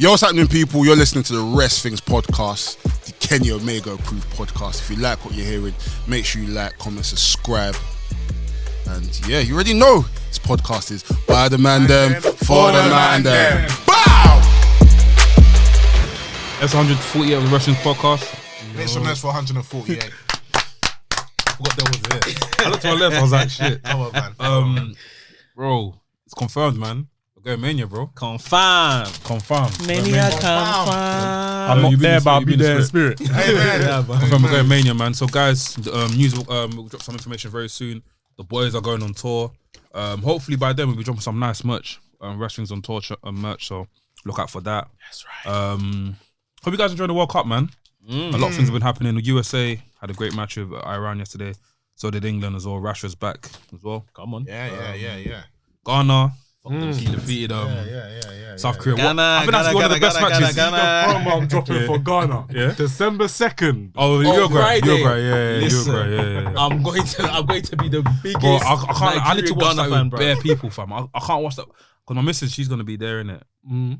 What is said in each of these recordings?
Yo, what's happening, people? You're listening to the Rest Things podcast, the Kenny Omega approved podcast. If you like what you're hearing, make sure you like, comment, subscribe. And yeah, you already know this podcast is by the Mandem, for the Mandem. Bow! That's 148 of the Wrestling's podcast. Make some noise for 148. Forgot there was it. I looked to my left, I was like, shit. Come on, man. Bro, it's confirmed, man. We're going Mania, bro. Confirmed. Mania confirmed. I'm not there, but I'll be there in spirit. Hey, man. Confirmed, we're going Mania, man. So, guys, news we'll drop some information very soon. The boys are going on tour. Hopefully, by then, we'll be dropping some nice merch. Wrestling's on tour merch, so look out for that. That's right. Hope you guys enjoyed the World Cup, man. A lot of things have been happening. The USA had a great match with Iran yesterday. So did England as well. Rashford's back as well. Come on. Yeah. Ghana. He defeated South Korea. Ghana, I think that's one of the best matches. Ghana. I'm dropping for Ghana. Yeah? December 2nd. Oh, Uruguay. Friday. Listen, Yeah. I'm going to be the biggest. Bro, I need to watch Ghana that fan, with bro. bare people, fam. I can't watch that because my missus, she's gonna be there in it,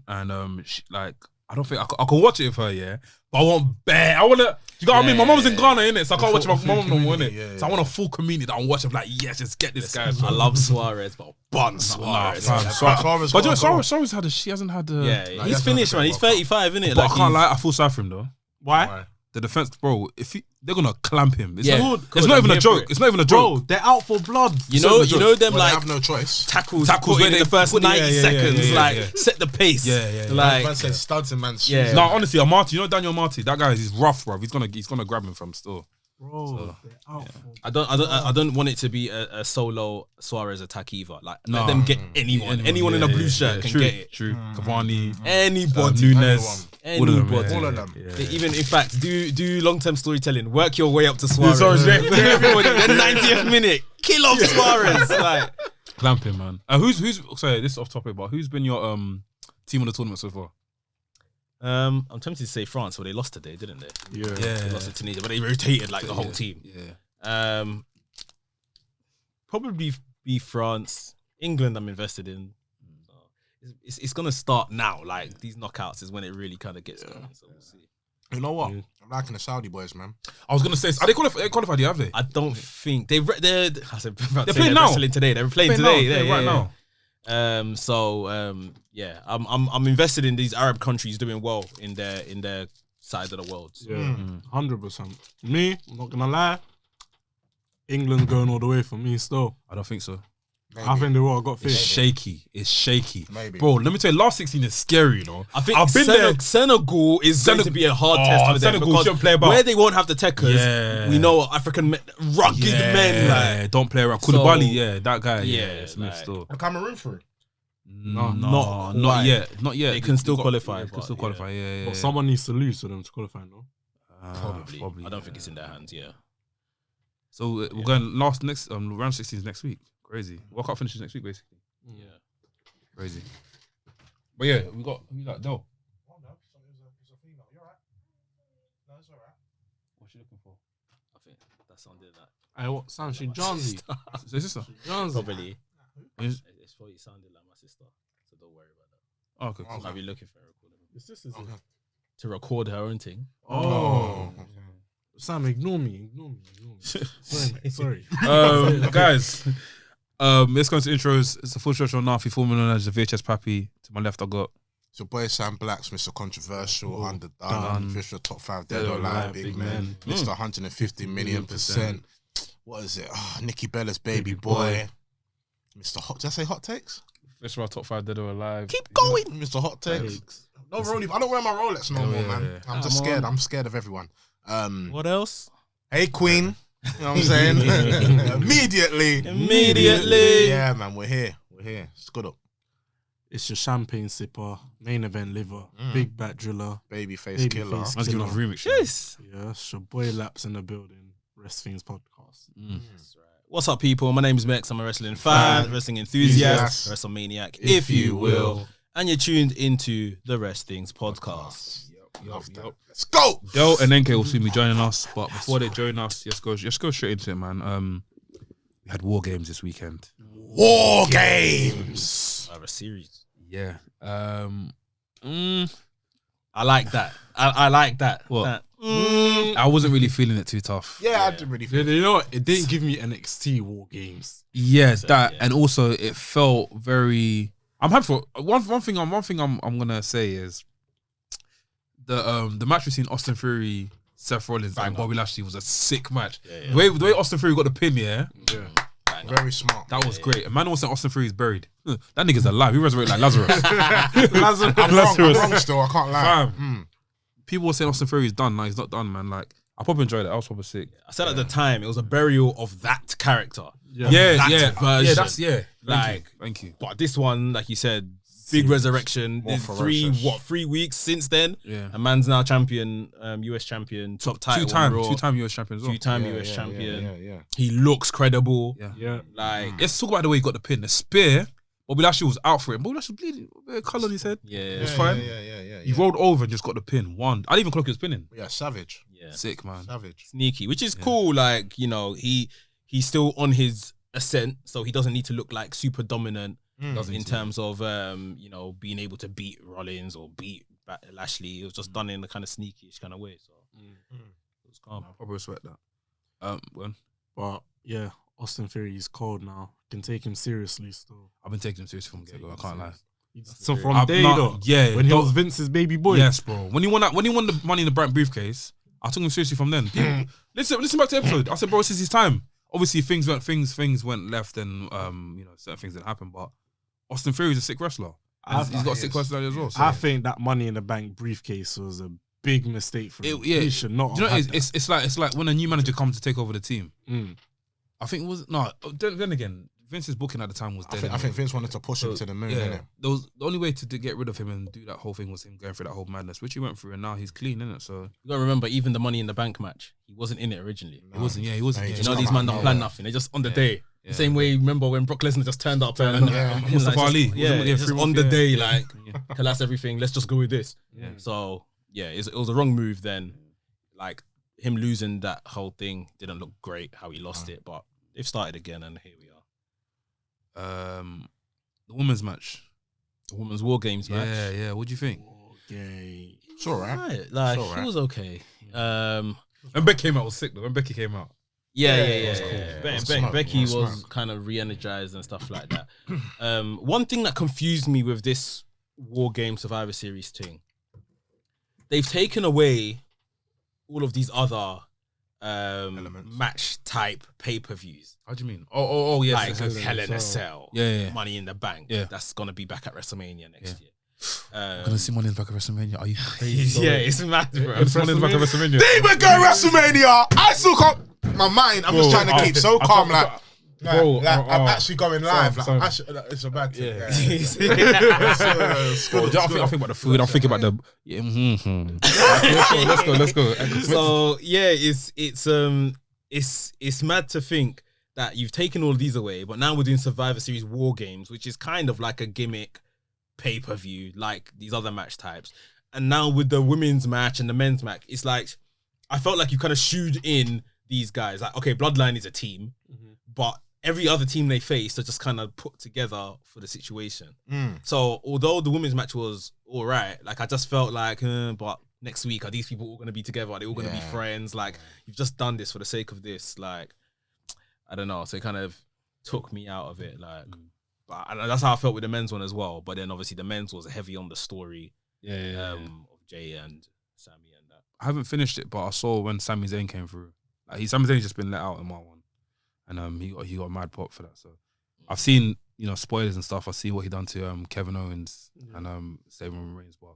and she, like, I don't think I can watch it with her, yeah. But I want bare. I wanna. You got what I mean? My mom's in Ghana, innit? So I can't watch my mom no more, innit? yeah. So I want a full community that I'm watching. Like, yes, just get this guy. I love Suarez, but bun Suarez. Suarez had she hasn't had the. Yeah, he's finished, man. He's 35, innit? But I can't lie. I feel sorry for him though. Why? The defense, bro. If they're gonna clamp him, it's Yeah. not, Good. it's not even I'm a here for joke. it. It's not even a Bro, joke. they're out for blood. You know them Well, they like have no choice. tackles where in they the first put 90 seconds, yeah. like set the pace. Yeah. Like Man said studs and man's Yeah. shoes. No, honestly, Marty, you know Daniel Marty, that guy is rough, bro. He's gonna grab him from still. Bro, they're out for I don't want it to be a solo Suarez attack either. Like No. let them get anyone in a blue shirt can true, get it. True. Cavani, Anybody, Nunes, anybody. All of them. They even in fact do long term storytelling. Work your way up to Suarez. Everybody, the 90th minute, kill off Suarez. Like clamp him, man. Who's sorry, this is off topic, but who's been your team of the tournament so far? I'm tempted to say France, but they lost today, didn't they? Yeah. They lost to Tunisia, but they rotated like the whole team. Yeah. Probably be France. England I'm invested in. It's gonna start now. Like these knockouts is when it really kind of gets going. So we'll see. You know what? I'm liking the Saudi boys, man. I was gonna say, are they qualified? Have they? I don't think they're playing now. wrestling today. They're playing Now, today. right now. I'm invested in these Arab countries doing well in their side of the world. So. Yeah, 100%. Me, I'm not gonna lie. England's going all the way for me still. I don't think so. Maybe. I think they will. I got It's faith. shaky. Maybe. Bro, let me tell you, last 16 is scary, you know. I think I've been there. Senegal is going to be a hard test for them Senegal because shouldn't play about. where they won't have the techers, we know African men, rugged men. Like, don't play around. So- Koulibaly, that guy. Yeah, Smith like- still. And Cameroon through. Not yet. They can still qualify, They can but still qualify. Yeah. But someone needs to lose for them to qualify, no? probably. I don't think it's in their hands. Yeah. So we're going next round 16 next week. Crazy. World Cup finishes next week, basically. Yeah. Crazy. But yeah, we got who's that? Del. Oh no, it's a female. You're right. No, it's alright. What's she looking for? I think that sounded like. Hey, what sound? She Johnsy. So his sister. Probably. Is- It's probably sounded like my sister, so don't worry about that. Oh, okay. I might be looking for a recording Your sister's Okay. to record her own thing. Oh. Sam, ignore me. Sorry. Guys, let's go into intros. It's a full stretch on Nafi, formerly known as the VHS Pappy. To my left, I got It's your boy Sam Blacks, Mr. Controversial, Underdone, Done. official top 5 Dead or Alive, Big Man, Mr. 150 million %. What is it? Nikki Bella's baby boy. Mr. Hot. Did I say Hot Takes? this is our top 5 Dead or Alive. Keep going. Mr. Hot Takes. No Rolex. I don't wear my Rolex no more, man. I'm just scared. I'm scared of everyone. What else? Hey, Queen. You know what I'm saying? Immediately. Yeah, man. We're here. Scoot up. It's your champagne sipper, main event liver, big bat driller, Babyface killer. Babyface Let's give it a remix. Yes. Yeah, it's your boy Laps in the building. Wrestling's podcast. That's right. What's up, people? My name is Mex. I'm a wrestling fan, wrestling enthusiast, WrestleManiac, if you will. And you're tuned into the Wrestling's podcast. Let's go. Del and NK will soon be joining us, but before they join us, just go straight into it, man. We had War Games this weekend. War Games. I have a series. Yeah. I like that. I like that. What? That, I wasn't really feeling it too tough. Yeah, I didn't really feel You know what? It didn't give me NXT War Games. Yeah, that yeah. and also it felt very. I'm happy for one thing. I'm gonna say is the match between Austin Theory, Seth Rollins, and Bobby Lashley was a sick match. Yeah. The way Austin Theory got the pin, yeah, very smart. that was great. A man was saying Austin Theory is buried. That nigga's alive. He resurrected like Lazarus. I'm wrong still. I can't lie. Fam. People were saying Austin Theory is done. Like he's not done, man. Like I probably enjoyed it. I was probably sick. I said at the time it was a burial of that character. Yeah, That version. Like, Like, thank you. but this one, like you said, big resurrection. More There's ferocious. 3 weeks since then. Yeah. A man's now champion, US champion, top title, on Raw, two-time US champion as well. two-time Yeah, US yeah, champion. Yeah. He looks credible. Yeah. Yeah. Like, Let's talk about the way he got the pin. The spear. Bobby Lashley was out for it. Bobby Lashley was bleeding. A bit of colour on his head. yeah, It's fine. Yeah. He rolled over and just got the pin. One. I didn't even clock he was pinning. Yeah, savage. yeah. Sick, man. Savage. Sneaky, which is cool. Like, you know, he's still on his ascent, so he doesn't need to look like super dominant in terms of you know, being able to beat Rollins or beat Lashley. It was just done in a kind of sneaky-ish kind of way. So it was calm. I probably respect that. Well, But yeah, Austin Theory is cold now. Can take him seriously still. I've been taking him seriously from get-go. I can't lie. So from I'm day not- though, yeah, when he don't- was Vince's baby boy. Yes, bro. When he won the Money in the Bank briefcase, I took him seriously from then. People, listen back to the episode. I said, bro, this is his time. Obviously, things went left, and you know, certain things didn't happen. But Austin Theory is a sick wrestler. And he's got a sick personality as well. So. I think that Money in the Bank briefcase was a big mistake for him. He should not. Do you know, have had it's like when a new manager comes to take over the team. that. I think it was no. Then again, Vince's booking at the time was dead. I think Vince wanted to push him to the moon, innit? There was, the only way to get rid of him and do that whole thing was him going through that whole madness, which he went through, and now he's clean, innit? So You gotta remember, even the Money in the Bank match, he wasn't in it originally. he wasn't. Yeah, he wasn't. he Yeah, just You know, come these man out, don't yeah. plan nothing. They just on the day. Yeah. The same way, remember when Brock Lesnar just turned up and Mustafa Ali. Yeah, Yeah, just 3 on months, the yeah. day, like, collapse everything. Let's just go with this. Yeah. So yeah, it was a wrong move then. Like him losing that whole thing didn't look great how he lost it, but they've started again and here we are. The women's match. The Women's War Games match. Yeah. What do you think? Okay. It's alright. Right, like It's alright. it was okay. When Becky came out, it was sick though. When Becky came out, Yeah. it was cool. It was smart. Becky It was was smart. kind of re-energized and stuff like that. One thing that confused me with this War Game Survivor Series thing, they've taken away all of these other Elements. match type pay-per-views. how do you mean? Oh, yes. Like yes, yes. Hell in a Cell, Yeah. Money in the Bank. Yeah. That's gonna be back at WrestleMania next year. I'm gonna see Money in the Bank of WrestleMania. Are you crazy? Yeah, it's mad, bro. Money in the Bank of WrestleMania. They even go WrestleMania. I still can't. My mind. I'm just Bro, trying to keep so I calm. can't- Like, bro, I'm actually going live. Sam. Like, it's a bad thing. Yeah. Yeah. Bro, I think about the food. I'm thinking about the. Yeah, Let's go. So yeah, it's mad to think that you've taken all these away, but now we're doing Survivor Series War Games, which is kind of like a gimmick pay-per-view, like these other match types. And now with the women's match and the men's match, it's like I felt like you kind of shooed in these guys. Like, okay, Bloodline is a team, but every other team they face are just kind of put together for the situation. So although the women's match was all right, like I just felt like, but next week, are these people all going to be together? Are they all going to be friends? Like, you've just done this for the sake of this. Like, I don't know. So it kind of took me out of it. Like, but that's how I felt with the men's one as well. But then obviously the men's was heavy on the story of Jay and Sami and that. I haven't finished it, but I saw when Sami Zayn came through. Like, Sami Zayn just been let out in my one, and he got a mad pop for that. So I've seen spoilers and stuff. I see what he done to Kevin Owens and Roman Reigns, but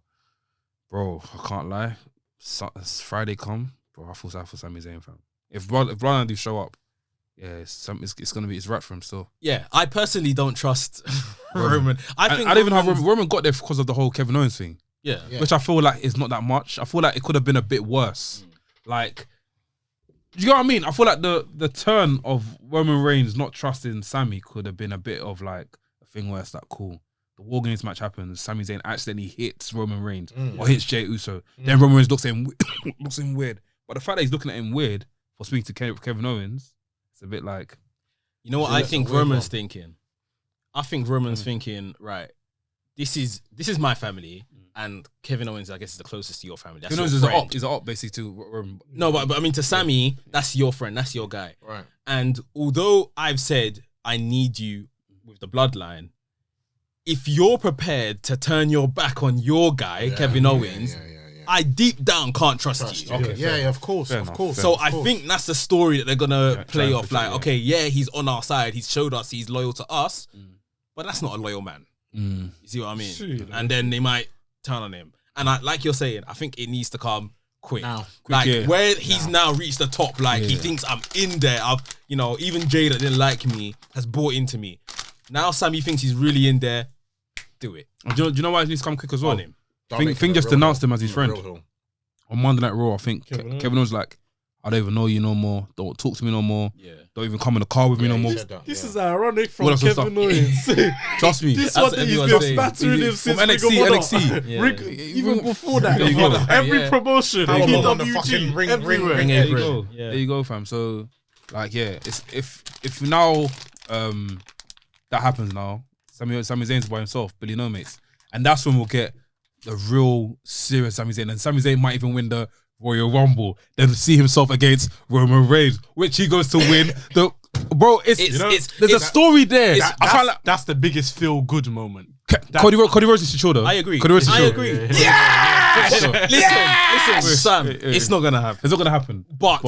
bro, I can't lie. Friday come, bro. I feel Sami Zayn, fam. If Bloodline do show up, yeah, it's gonna be right for him still. Yeah, I personally don't trust Roman. I think I don't even have Roman got there because of the whole Kevin Owens thing. Yeah. Which I feel like is not that much. I feel like it could have been a bit worse. Like, you know what I mean? I feel like the turn of Roman Reigns not trusting Sami could have been a bit of like a thing where it's like, cool, the War Games match happens, Sami Zayn accidentally hits Roman Reigns or hits Jey Uso. Then Roman Reigns looks at him weird. But the fact that he's looking at him weird for speaking to Kevin Owens, it's a bit like... You know what I think weird Roman's one. thinking? I think Roman's thinking, right, this is my family. and Kevin Owens, I guess, is the closest to your family. That's Who knows? your Is an friend. op? Is an op basically to No, but I mean, to Sami, that's your friend. That's your guy. Right. And although I've said I need you with the bloodline, if you're prepared to turn your back on your guy, Kevin Owens, I deep down can't trust you. Okay, yeah, of course, Fair of enough, course. So of I course. think that's the story that they're gonna play try off. and Like, portray, okay, yeah, he's on our side. He's showed us he's loyal to us, but that's not a loyal man. You see what I mean? Shoot. And then they might turn on him. And like you're saying, I think it needs to come quick. Now. Like yeah. where he's now reached the top. Like he thinks I'm in there. Even Jay that didn't like me has bought into me. Now Sami thinks he's really in there. Do it. Do you know why it needs to come quick as well? On him. Thing just announced him as his friend. Real. On Monday Night Raw, I think Kevin Kevin was like, I don't even know you no more. Don't talk to me no more. Yeah. Don't even come in the car with me no more. This is ironic from Well, that's Kevin what Owens. Trust me. This That's one that he's everyone's been saying. battering him since From Ring of Honor. NXT. Yeah. Even before that, There you go. every Yeah. promotion, How long on the PWG, fucking ring everywhere. Ring There you April. go. Yeah. There you go, fam. So, like, yeah, it's if now that happens now, Sami Zayn's by himself, Billy No Mates, and that's when we'll get the real serious Sami Zayn, and Sami Zayn might even win the Royal Rumble, then see himself against Roman Reigns, which he goes to win. There's a story there. I can't. That's the biggest feel good moment. Cody Rhodes is shoulder. I agree. Cody Rhodes is I shoulder. agree. Yeah. Listen, Sam, it's not gonna happen. It's not gonna happen. But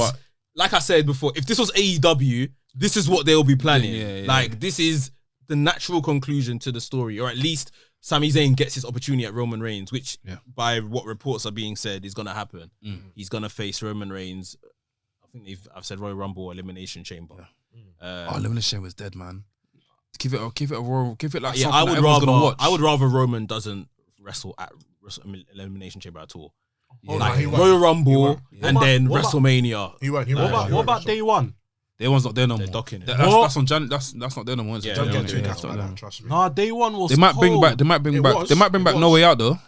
like I said before, if this was AEW, this is what they'll be planning. Yeah. Like this is the natural conclusion to the story, or at least Sami Zayn gets his opportunity at Roman Reigns, which by what reports are being said is gonna happen. He's gonna face Roman Reigns. I think I've said Royal Rumble or Elimination Chamber. Elimination was dead, man. Give it a Royal. Give it like Yeah, something I that would everyone's gonna watch. I would rather Roman doesn't wrestle at Elimination Chamber at all. Yeah. Like he won't. Royal Rumble won't. and then What about- WrestleMania. He won't. What about day one? Day one's not there no They're more. docking it. That's on Jan. That's not there no more. Yeah, Don't yeah, get too yeah, gassed yeah. like that. Trust me. Nah, day one was They might bring cold. back. They might bring back No Way Out though.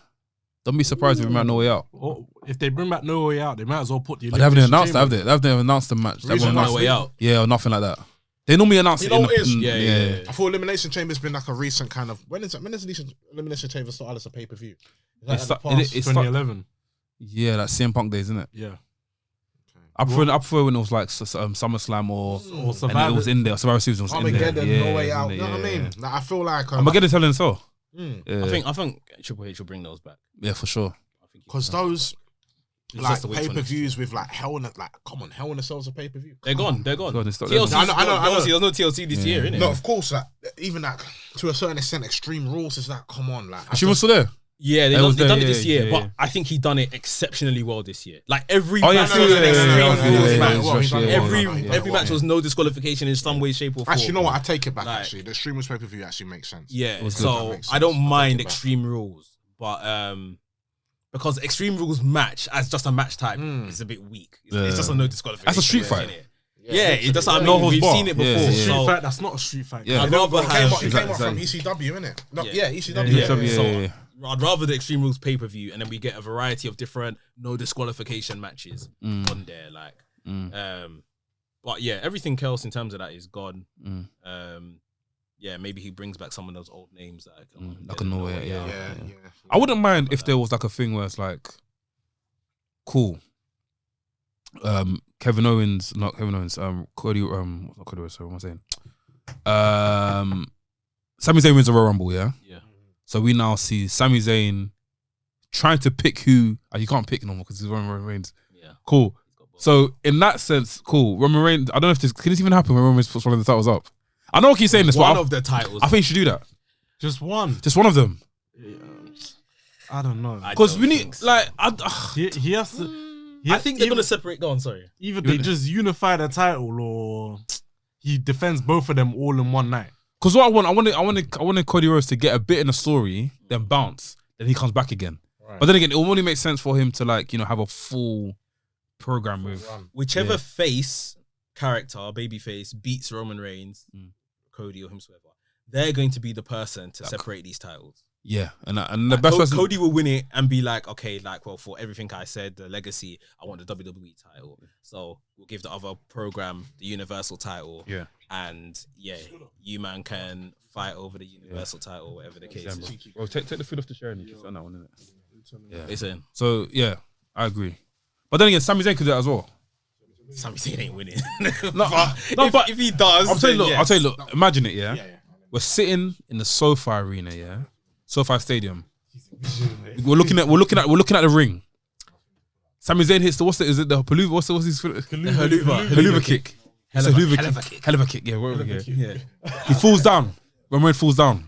Don't be surprised if they bring back No Way Out. Or if they bring back No Way Out, they might as well put the. But they haven't Elimination announced that, have Chamber. they? They haven't announced the match. They haven't Reason announced No it. Way Out. Yeah, or nothing like that. They normally announce You it know in what it is? Yeah. I thought Elimination Chamber's been like a recent kind of when is Elimination Chamber started as a pay per view? It's 2011. Yeah, like CM Punk days, isn't it? Yeah. I prefer when it was like SummerSlam or Or and it Survivor. was in there. Survivor Series was in there. Armageddon, Yeah, No Way it was Out. in You know there, what I mean? Like, I feel like Armageddon's Hell in a Cell. Yeah. I think Triple H will bring those back. Yeah, for sure. because those It's like just the way pay it's per views with like Hell in a Cell's a pay per view. They're gone. They're gone. God, it's not- TLC. I know. Obviously, there's no TLC this year, innit? No, of course, like even like to a certain extent, Extreme Rules is like, come on, like She was still there. Yeah, It they've was done there, it this yeah, year, yeah, but yeah. I think he done it exceptionally well this year. Like every Oh, yeah, match yeah, was yeah, an yeah, Extreme yeah, Rules yeah, match. yeah, yeah, Every match was no disqualification in some way, shape, or form. Actually, you know what? I take it back. Like- Actually, the Extreme Rules pay per view actually makes sense. Yeah, was good. so That makes I don't sense. I'll mind take it back. Extreme Rules, but because Extreme Rules match as just a match type is a bit weak. It's just a no disqualification. That's a street fight. innit? Yeah, it does. I No mean, holds we've bar. seen it Yeah, before. yeah. Street So fight, that's not a street fight. Yeah. I'd rather He have. came up from Exactly. ECW, innit? No, Yeah. yeah, ECW. Yeah, Yeah, so yeah. I'd rather the Extreme Rules pay per view, and then we get a variety of different no disqualification matches on there. Like, but yeah, everything else in terms of that is gone. Yeah, maybe he brings back some of those old names that I can Like a No Way Out, yeah. I wouldn't mind if there was like a thing where it's like, cool. Kevin Owens, not Kevin Owens. Cody. Not Cody Rhodes. Sorry, what am I saying? Sami Zayn wins the Royal Rumble. Yeah. Yeah. So we now see Sami Zayn trying to pick who. You can't pick no more because it's Roman Reigns. Yeah. Cool. So in that sense, cool. Roman Reigns. I don't know if this can this even happen when Roman Reigns puts one of the titles up. I know I keep saying this, One but of the titles. I think you should do that. Just one. Just one of them. I don't know. Because we need like He has to. I think they're gonna separate. Go on, sorry. Either they just unify the title or he defends both of them all in one night. Because what I wanted Cody Rhodes to get a bit in the story, then bounce, then he comes back again. Right. But then again, it will only make sense for him to like have a full program with. Whichever Yeah. face character, babyface, beats Roman Reigns, Cody or whomsoever, they're going to be the person to separate these titles. Yeah, and the Like, best person. Cody will win it and be like, okay, like, well, for everything I said, the legacy, I want the WWE title. So we'll give the other program the Universal title. Yeah. And yeah, you man can fight over the Universal title, whatever the case is. Bro, take the food off the chair and you just on that one, innit? Yeah. They saying So yeah, I agree. But then again, Sami Zayn could do that as well. Sami Zayn ain't winning. But if he does, I'll tell you, then look, yes. I'll tell you, look. Imagine it, yeah. We're sitting in the SoFi Arena, yeah, SoFi Stadium. We're looking at the ring. Sami Zayn hits the is it the Haluva? What's his Haluva kick? Hell of a kick. Yeah, whatever. Yeah. He falls down. Roman falls down.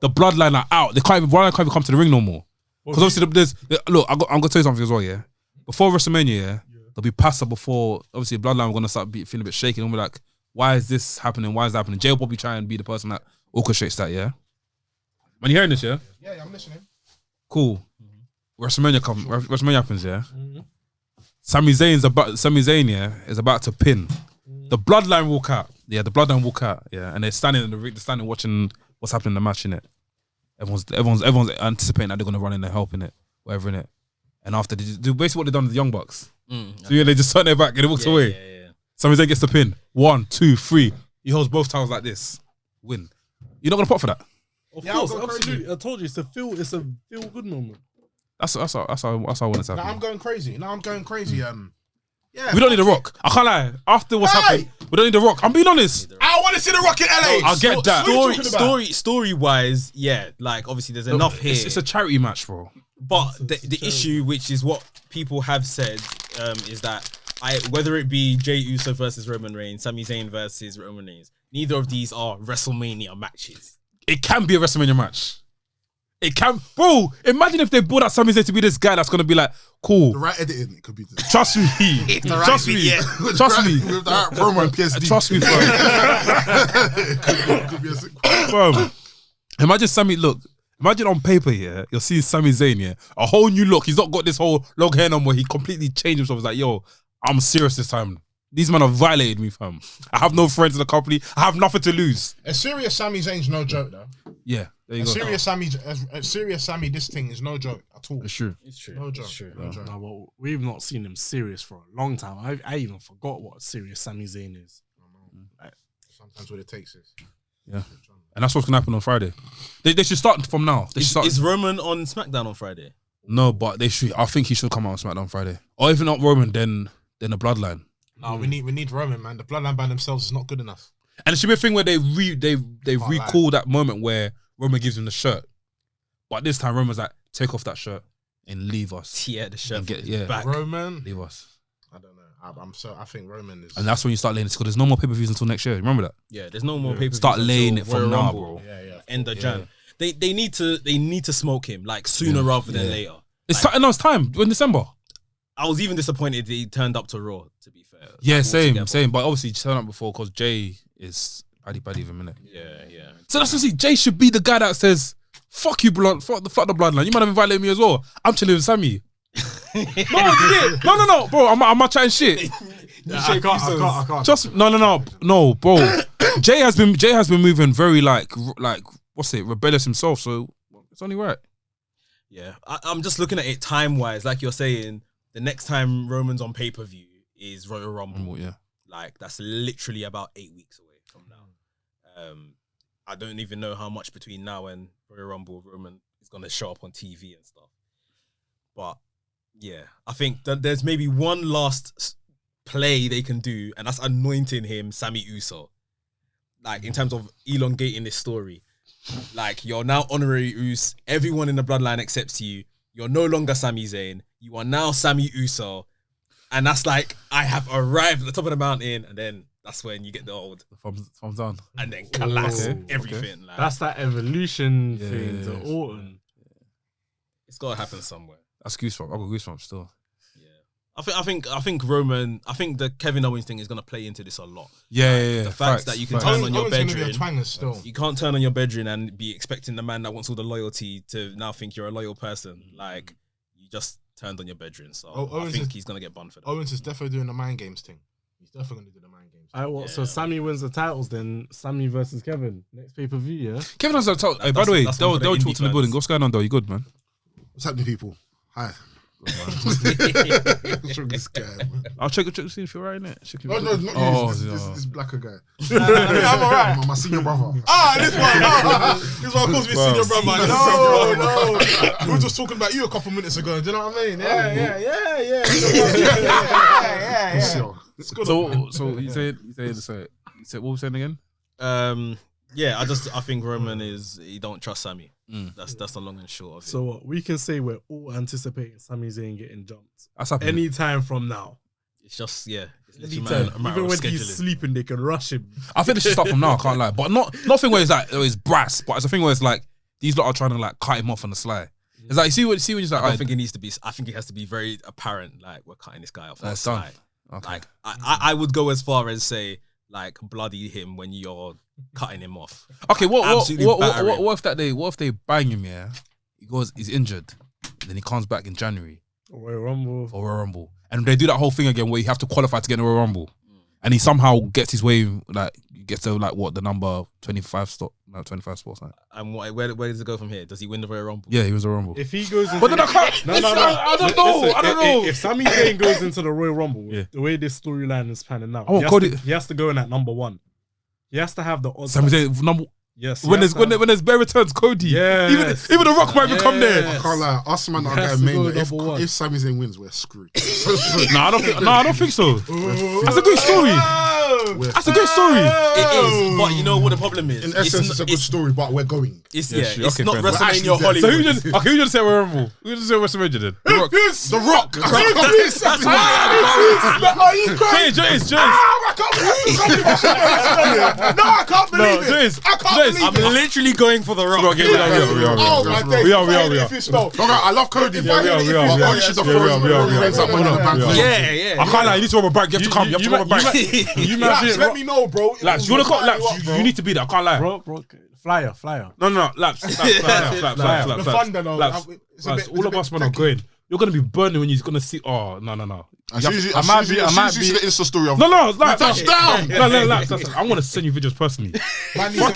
The bloodline are out. They can't even come to the ring no more. Because obviously look, I'm gonna tell you something as well. Yeah, before WrestleMania, yeah, there'll be passer before. Obviously, the bloodline are gonna start feeling a bit shaky. And we're like, why is this happening? Why is that happening? Jay will probably try and be the person that orchestrates that. Yeah. When you hearing this, yeah. Yeah, I'm listening. Cool. WrestleMania happens, yeah. Sami Zayn, yeah, is about to pin. The bloodline walk out. Yeah, the bloodline walk out. Yeah, and they're standing in the ring, they're standing watching what's happening in the match, in it. Everyone's anticipating that they're gonna run in there, helping it, whatever in it. And after they do basically what they done with the Young Bucks. So yeah, they just turn their back and they walks away. Yeah. Sami Zayn gets the pin. 1, 2, 3. He holds both towels like this. Win. You're not gonna pop for that. Of Yeah, course, I'll go absolutely. crazy. I told you, it's a feel good moment. That's how I want it to happen. Now I'm going crazy. Yeah. We don't need a Rock. I can't lie. After what's happened, we don't need a Rock. I'm being honest. I want to see the Rock in LA. I get that. Story wise, yeah. Like obviously, there's enough here. It's a charity match, bro. But the issue, which is what people have said, is that whether it be Jey Uso versus Roman Reigns, Sami Zayn versus Roman Reigns, neither of these are WrestleMania matches. It can be a WrestleMania match. It can, bro. Imagine if they brought out Sami Zayn to be this guy that's gonna be like, cool. The right editing, it could be this. Trust me. Trust me. Trust me. With the right promo and PSD. Trust me, fam. Could be a sick- Fam. Imagine Sami. Look. Imagine on paper, yeah, you're seeing Sami Zayn, yeah, a whole new look. He's not got this whole long hair no more. He completely changed himself. He's like, yo, I'm serious this time. These men have violated me, fam. I have no friends in the company. I have nothing to lose. A serious Sami Zayn's no joke, though. Yeah, there you A go. serious Sami, this thing is no joke at all. It's true. It's true. No joke. It's true. No joke. No, but we've not seen him serious for a long time. I even forgot what serious Sami Zayn is. Sometimes what it takes is. Yeah. And that's what's gonna happen on Friday. They should start from now. They should start. Is Roman on SmackDown on Friday? No, but they should. I think he should come out on SmackDown on Friday. Or if not Roman, then the Bloodline. No, we need Roman, man. The Bloodline by themselves is not good enough. And it should be a thing where they recall that moment where Roman gives him the shirt. But this time Roman's like, take off that shirt and leave us. Yeah, the shirt back. Roman, Leave us. I don't know. I think Roman is. And that's when you start laying it, because there's no more pay-per-views until next year. Remember that? Yeah, there's no more pay-per-views. Start laying it until from Royal now, Rumble. bro. Yeah. End of Jan. They need to smoke him like sooner rather than later. It's time in December. I was even disappointed he turned up to Raw, to be fair. Yeah, Like, same. altogether. But obviously he turned up before because Jay is paddy for a minute. Yeah. So that's what I see. Jay should be the guy that says, fuck you, fuck the bloodline. You might have violated me as well. I'm chilling with Sami. No, bro. I'm not chatting shit. I can't. No, bro. Jay has been moving very like what's it, rebellious himself. So it's only right. Yeah, I'm just looking at it time-wise. Like you're saying, the next time Roman's on pay-per-view is Royal Rumble. Yeah. Like, that's literally about 8 weeks away from now. I don't even know how much between now and Royal Rumble Roman is going to show up on TV and stuff. But, yeah, I think that there's maybe one last play they can do, and that's anointing him Sami Uso. Like, in terms of elongating this story. Like, you're now honorary Us. Everyone in the bloodline accepts you. You're no longer Sami Zayn. You are now Sami Uso. And that's like, I have arrived at the top of the mountain. And then that's when you get the old Thumbs down. and then collapse Okay. everything. Like, That's that evolution Yeah, thing yeah, to yeah. Orton. it's got to happen somewhere. That's goosebumps. I've got goosebumps still. I think Roman, I think the Kevin Owens thing is going to play into this a lot. Yeah. The fact that you can turn on your Owen's gonna be a bedroom. twanger still. You can't turn on your bedroom and be expecting the man that wants all the loyalty to now think you're a loyal person. Like, you just turned on your bedroom. So I Owens think is- he's going to get banned for that. Owens is definitely doing the mind games thing. He's definitely gonna do the mind games. So Sammy wins the titles then. Sammy versus Kevin. Next pay-per-view, yeah? Kevin has a talk. Hey, by That's- the way, that's they'll one for the talk indie to the fans. building. What's going on though? You good, man? What's happening, people? Hi. This guy, man. I'll check to see if you're right in it. No, not you. This blacker guy. I'm alright. My senior brother. This one calls me senior brother. No. We were just talking about you a couple minutes ago. Do you know what I mean? Yeah. So you said what was saying again? I think Roman he don't trust Sami. That's the long and short of it. So we can say we're all anticipating Sami Zayn getting jumped That's happening. any time from now. It's just it's Anytime. a matter Even of when scheduling. he's sleeping, they can rush him. I think they should start from now. I can't lie, but not thing where it's like it's brass, but it's a thing where it's like these lot are trying to like cut him off on the sly. It's like you see when he's like, I think it needs to be. I think it has to be very apparent. Like we're cutting this guy off. That's done. Like, like I would go as far as say like bloody him when you're cutting him off. Okay, what Absolutely if they bang him? Yeah, he's injured, and then he comes back in January Royal Rumble. for Royal Rumble, and they do that whole thing again where you have to qualify to get in the Royal Rumble, and he somehow gets his way, like gets to like what the number 25 spots. Like. And where does it go from here? Does he win the Royal Rumble? Yeah, he was a Rumble. If he goes into But then I can't. No. I don't know. Listen, I don't know. If Sami Zayn goes into the Royal Rumble, Yeah. the way this storyline is panning out, Oh, he has to go in at number 1. He has to have the odds. Sami Zayn number. Yes. When there's bare returns, Cody. Yes. Even the Rock might even come there. I can't lie. Us man are Has getting to go main. number one. If Sami Zayn wins, we're screwed. I don't think so. That's a good story. That's a good story. It is, but you know what the problem is? In essence, it's a good story, but we're going. It's shit. it's Okay, not fair enough. WrestleMania We're actually Hollywood. Who just said Royal Rumble? Who just said WrestleMania then? The Rock. The Rock. That's why Are you crazy? James. I can't believe it. No, I can't believe it. James. I can't believe I'm it. literally going for the Rock. Okay, we are. Oh my days. We are. Look, I love Cody. we are. You should have thrown Reigns up on the bank. Yeah. I can't lie. You need to rub a back. You have to come. You have to rub a back. You Laps, let me know, bro. Laps, you wanna call Laps? You need to be there. I can't lie. Bro, flyer. No. Laps. The thunder, though. Laps. All of us man are going. You're gonna be burning when you're gonna see. Oh no. As soon as you see the Insta story of No, touchdown. No, Laps. I'm gonna send you videos personally. Man needs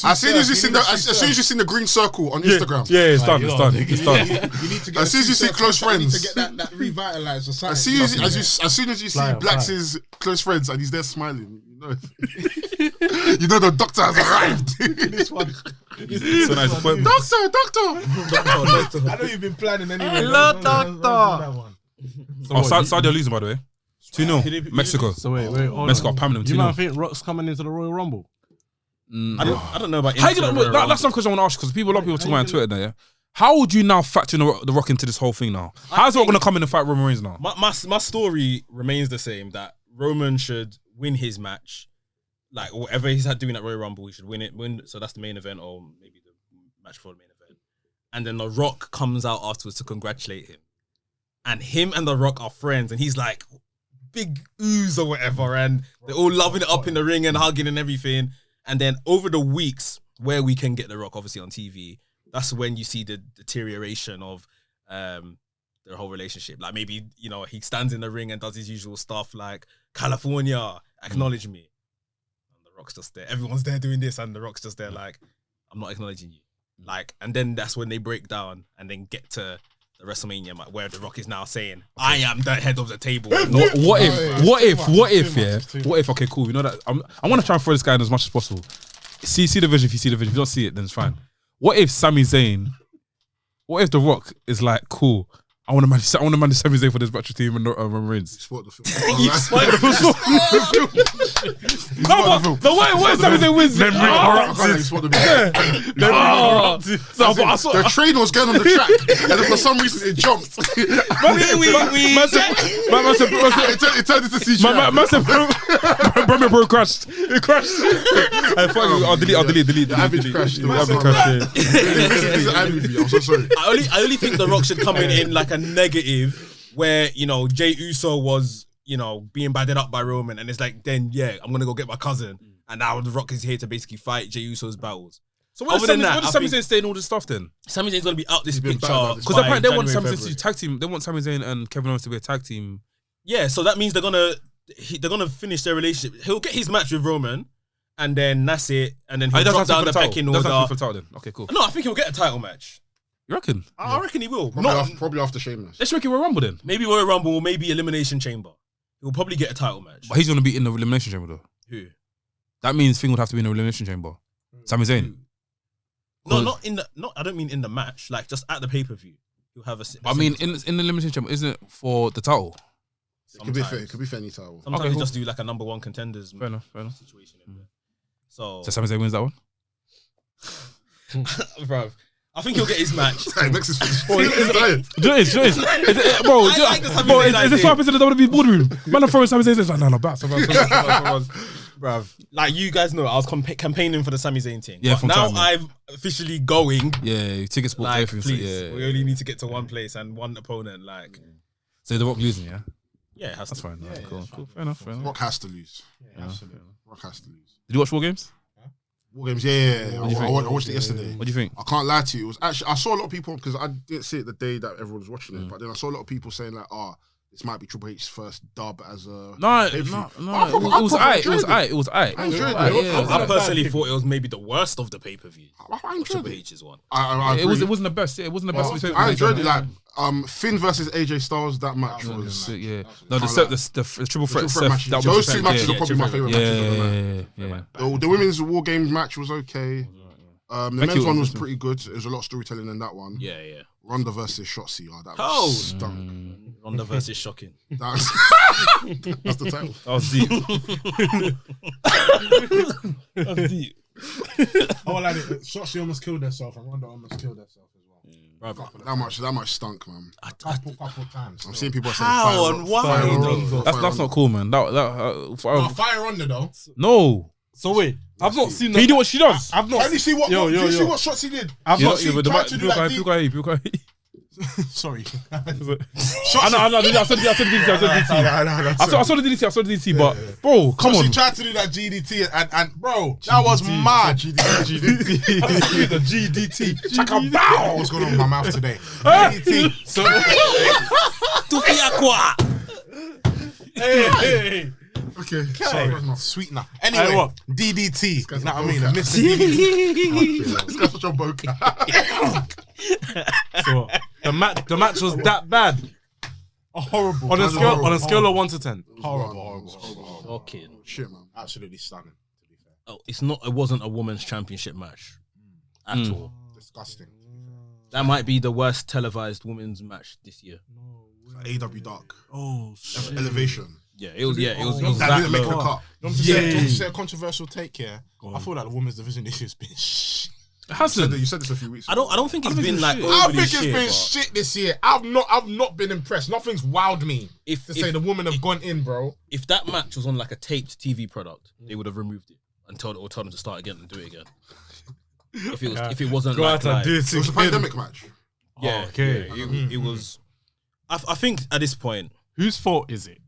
to As soon as you see the green circle on Instagram. Yeah, it's done. You need to get As soon as you see close friends. to get that revitalized society. As soon as you see Blacks' close friends and he's there smiling, you know the doctor has arrived. This one. So nice. Doctor. I know you've been planning anyway. Hello, doctor. Saudi are losing, by the way. 2-0. Mexico. So wait. Mexico are pounding them You 2-0. might think Rock's coming into the Royal Rumble? I don't know about. How you gonna, that's some question I want to ask because a lot of people talking about on Twitter now. Yeah, how would you now factor in the Rock into this whole thing now? How's the Rock gonna come in and fight Roman Reigns now? My story remains the same. That Roman should win his match, like whatever he's had doing at Royal Rumble, he should win it. So that's the main event, or maybe the match for the main event. And then the Rock comes out afterwards to congratulate him, and him and the Rock are friends, and he's like big ooze or whatever, and they're all loving it up in the ring and hugging and everything. And then over the weeks where we can get the Rock obviously on TV, that's when you see the deterioration of their whole relationship. Like maybe, he stands in the ring and does his usual stuff like, California, acknowledge me. And the Rock's just there. Everyone's there doing this and the Rock's just there like, I'm not acknowledging you. Like, and then that's when they break down and then get to the WrestleMania match where the Rock is now saying, I am the head of the table. What if? Okay, cool. You know that I want to try and throw this guy in as much as possible. See the vision. If you see the vision, if you don't see it, then it's fine. What if Sami Zayn? What if the Rock is like, cool? I want to manage Sami Zayn for this battle team and Roman Reigns. Spoiled the film. You spoiled the film. No, but what if Sami Zayn wins? The train was going on the track, and then for some reason it jumped. It turned into CGI. Man, bro, crashed. It crashed. I'll delete. The average crash. The average crash. This is an movie. I'm so sorry. I only think the Rock should come in like a negative where, Jey Uso was, being badded up by Roman, and it's like, then I'm gonna go get my cousin, and now the Rock is here to basically fight Jey Uso's battles. So what does Sami Zayn stay in all this stuff then? Sami Zayn's gonna be out this picture Because apparently they want Sami Zayn to tag team. They want Sami Zayn and Kevin Owens to be a tag team. Yeah, so that means they're gonna finish their relationship. He'll get his match with Roman, and then that's it. And then he'll drop down the pecking order. For the title then. Okay, cool. No, I think he'll get a title match. You reckon? I reckon he will. Probably after Sheamus. Let's make it Royal Rumble then. Maybe Royal Rumble, maybe Elimination Chamber. He'll probably get a title match. But he's gonna be in the Elimination Chamber though. Who? That means Thing would have to be in the Elimination Chamber. Sami Zayn. No, not in the. Not. I don't mean in the match. Like just at the pay-per-view, you'll have a. I mean, in the Elimination Chamber, isn't it for the title? It could be fair. It could be for any title. Sometimes Okay, you cool. just do like a number one contenders. Fair enough. Situation in there. So, Sami Zayn wins that one. bro, I think he'll get his match. Next is Bro, I like the Sami Zayn is this what happens in the WWE boardroom? Man, I'm throwing Sami Zayn. It's like, no, back. Bruv, like you guys know, I was campaigning for the Sami Zayn thing. Yeah, but from now time, I'm officially going. Yeah, tickets bought. Like, Everything. please, Yeah. we only need to get to one place and one opponent. Like, So The Rock losing, yeah. yeah, it has That's to. fine. Yeah, cool. Fair enough. Rock has to lose. Yeah, absolutely. Rock has to lose. Did you watch War Games? War Games, yeah. What do you think? I watched it yesterday. What do you think? I can't lie to you. It was actually, I saw a lot of people, because I didn't see it the day that everyone was watching it, but then I saw a lot of people saying like, this might be Triple H's first dub as a No. pay-per-view. It was aight. I enjoyed it. I personally thought it was maybe the worst of the pay-per-view. I enjoyed Triple it. H's one. I It wasn't the best. Yeah, it wasn't the best. I enjoyed it. Like Finn versus AJ Styles, that match was. Yeah. No, the triple threat. Triple threat matches. Those two matches are probably my favorite matches of the night. Yeah. The women's War Games match was okay. The men's you. one was pretty good. There was a lot of storytelling in that one. Yeah. Ronda versus Shotzi. That Oh. was stunk. Ronda versus Shocking. That's the title. That was deep. That's deep. Oh, like it. Shotzi almost killed herself, and Ronda almost killed herself as well. That much stunk, man. Couple times. I'm seeing people saying How fire and why, fire though? Ronda, That's fire not cool, man. Fire Ronda though. No. So wait, I've not seen. Can you do what she does? I've not. Can you see what? Yo, Can you see yo. what Shotzi did? I've not Shotzi seen. tried to do that deep- People Sorry. I know. I saw the DDT. I saw the DDT, but bro, come on. She tried to do that GDT and bro, that was mad. GDT. The GDT. Chaka bow. What's going on with my mouth today? GDT. So. Hey. Okay, Sorry. Sweetener. Anyway, Hey, what? DDT. You know what I mean? Boca. Mr. DDT. This guy's such a boca. So the match was that bad. Horrible. On a Horrible. scale of 1 to 10. Horrible. Okay. Shit, man. Absolutely stunning, to be fair. Oh, it wasn't a women's championship match at all. Disgusting. That might be the worst televised women's match this year. AW Dark. Oh shit. Elevation. Yeah, it was That that didn't make the low. cut. You want to say a controversial take here? I feel like the women's division this year's been shit. You said this a few weeks ago. I don't think it's been like I overly think it's shit, been but shit this year. I've not been impressed. Nothing's wowed me If to say the women have gone in, bro. if that match was on like a taped TV product, they would have removed it and told them to start again and do it again. If it wasn't Go like, out and live. do It was a pandemic match. Yeah, okay. yeah, it was. I think at this point, Whose fault is it?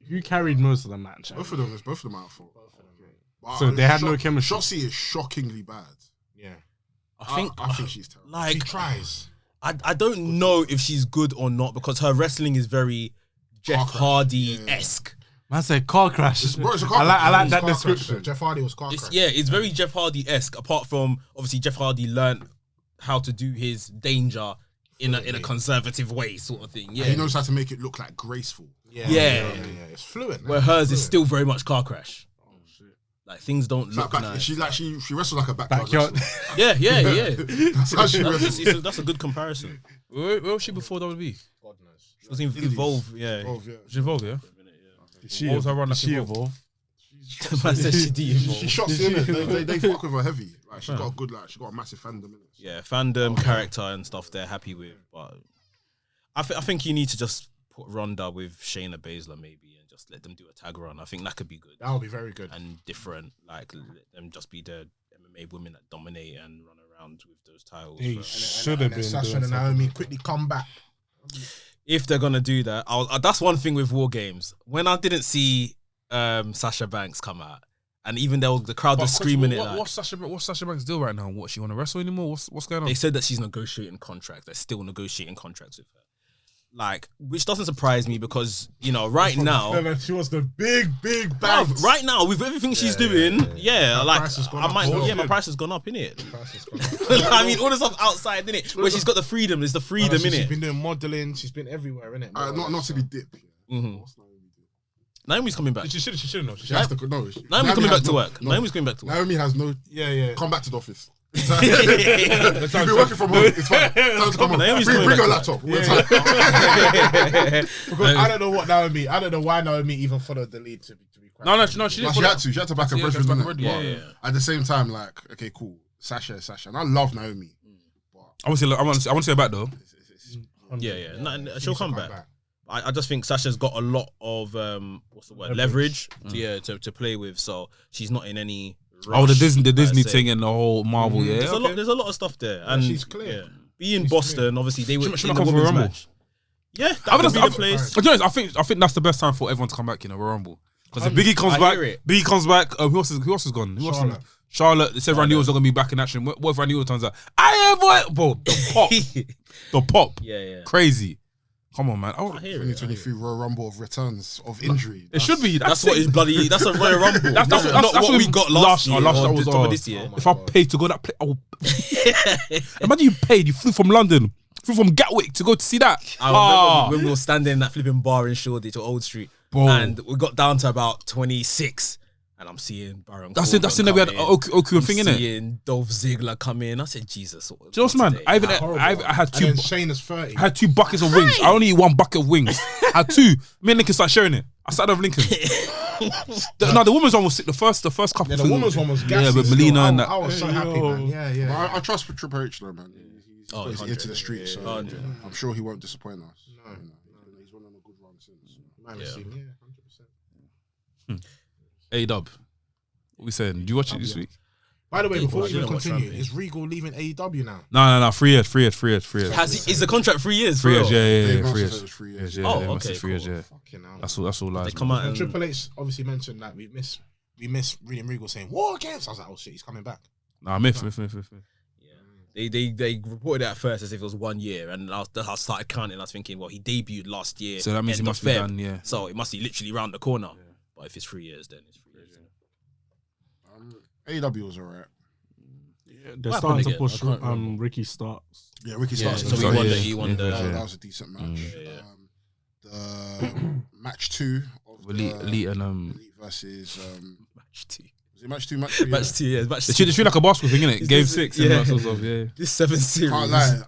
Who carried most of the match? Both of them are at fault. But So they had no chemistry. Shotzi is shockingly bad. Yeah. I think I think she's terrible. She like tries. I don't know if she's good or not because her wrestling is very Jeff Car crash. Hardy-esque. Man said car crash. It's a car I like crash. that Car crash. description. Jeff Hardy was car crash. It's very Jeff Hardy-esque. Apart from obviously Jeff Hardy learned how to do his danger in a conservative way, sort of thing. Yeah, He knows how to make it look like graceful. Yeah. It's fluent. where hers is still very much car crash. Like things don't It's look like nice. she wrestles like a backyard. Backyard. wrestler. Yeah. That's how she wrestles. That's a good comparison. Where was she before WWE? God knows. She was Evolve, yeah. Oh, yeah. She evolved, yeah. She What was her run like she involved? evolved. Man said she did She Evolve. shots in it. They fuck with her heavy. Like she's got a good she got a massive fandom in it. Yeah, fandom, character, and stuff they're happy with. But I think you need to just put Ronda with Shayna Baszler maybe and just let them do a tag run. I think that could be good That would be very good. and different. Like let them just be the MMA women that dominate and run around with those titles. They for- should have been Sasha doing and Naomi quickly come back. if they're gonna do that, that's one thing with War Games. When I didn't see Sasha Banks come out, and even though the crowd was screaming it, like, What's Sasha Banks' deal right now? What, she want to wrestle anymore? What's going on? they said that she's negotiating contracts. They're still negotiating contracts with her. like, which doesn't surprise me because right now. No, she wants the big Bruv, bags. right now, with everything she's doing, like price has gone I up might, as well. my price has gone up, innit? Price has gone up. I mean, all the stuff outside, innit? Where she's got the freedom, there's the freedom, She's innit? been doing modelling. She's been everywhere, innit? Not to be dipped. Mhm. Naomi's coming back. She should know. She has to. No, Naomi's Naomi coming has back to work. No, Naomi's coming back to work. Naomi has no. Yeah. Come back to the office. You've been working from home. It's fine. Come on. Naomi's Bring coming your back laptop. Because I don't know what Naomi. I don't know why Naomi even followed the lead to be quite. No, she No, didn't. she had to. She had to back her Yeah, brethren. she had to innit? back her brethren. Yeah, But at the same time, like, okay, cool. Sasha, and I love Naomi. I want to see her back though. Yeah. No, she'll come back. I just think Sasha's got a lot of what's the word, leverage to play with, so she's not in any rush. Oh, the Disney I'd say. thing and the whole Marvel. Yeah, There's a lot of stuff there, and she's clear. Yeah. Being Boston, obviously they were She in might the come for a women's Rumble. match. Yeah, that would be the place. To be honest, I think that's the best time for everyone to come back. Royal Rumble, because if Biggie comes I back, hear it. Biggie comes back. Who else is gone? Charlotte. They said Randy Orton's not gonna be back in action. What if Randy Orton turns out? I am bro. The pop. Yeah. Crazy. Come on, man. I hear it. 2023 Royal Rumble of returns of injury. It should be. That's what is bloody. That's a Royal Rumble. That's not what we got last year. Last or year was the top of this year. If I paid to go that place, imagine you paid. You flew from London, flew from Gatwick to go to see that. I remember when we were standing in that flipping bar in Shoreditch or Old Street, Bro. and we got down to about 26, and I'm seeing Baron. That's it. That's it. We had Oku and thing in it. Seeing Dolph Ziggler come in. I said, Jesus. Do you know what's man? I had And two. then Shane is 30. I had 2 buckets of wings. I only eat 1 bucket of wings. I had 2. Me and Lincoln started sharing it. I started with Lincoln. The women's one was sick. The first couple. Yeah, the women's one was gassy. Yeah, but still. Melina and that. I was so happy, man. Yeah. But I trust Triple H though, man. He's into the streets, so 100. I'm sure he won't disappoint us. No. He's went on a good run since. Man, Yeah. 100%. A-Dub. What we saying? Do you watch it this week? By the way, before we I even didn't watch continue, Rampage. is Regal leaving AEW now? No. 3 years. 3 years. Is the contract 3 years? 3 years. for real? Yeah. Dave 3 Meltzer years. said it was 3 years. Yeah, Oh, they must okay, say 3 years. cool. Yeah. Fucking hell. That's all lies. They come out And and Triple H obviously mentioned that we miss William Regal saying War Games. I was like, oh shit, he's coming back. Nah, myth. They reported it at first as if it was 1 year, and I started counting. I was thinking, well, he debuted last year, So that means he end of must be Feb, done. Yeah. so it must be literally round the corner. But if it's 3 years, then it's 3 years. AEW was alright. They're What starting to happened push again? I can't remember. Ricky Starks. Yeah, Ricky Yeah, Starks. so he won the- he won the- That was a decent match. Yeah. The match 2 of Elite and Elite versus Match two. was it match 2, match 3? Match two, yeah. Match They two. treat like a basketball thing, innit? It's Game this- 6 yeah. and that sort of stuff. Yeah. This 7 series. Can't lie,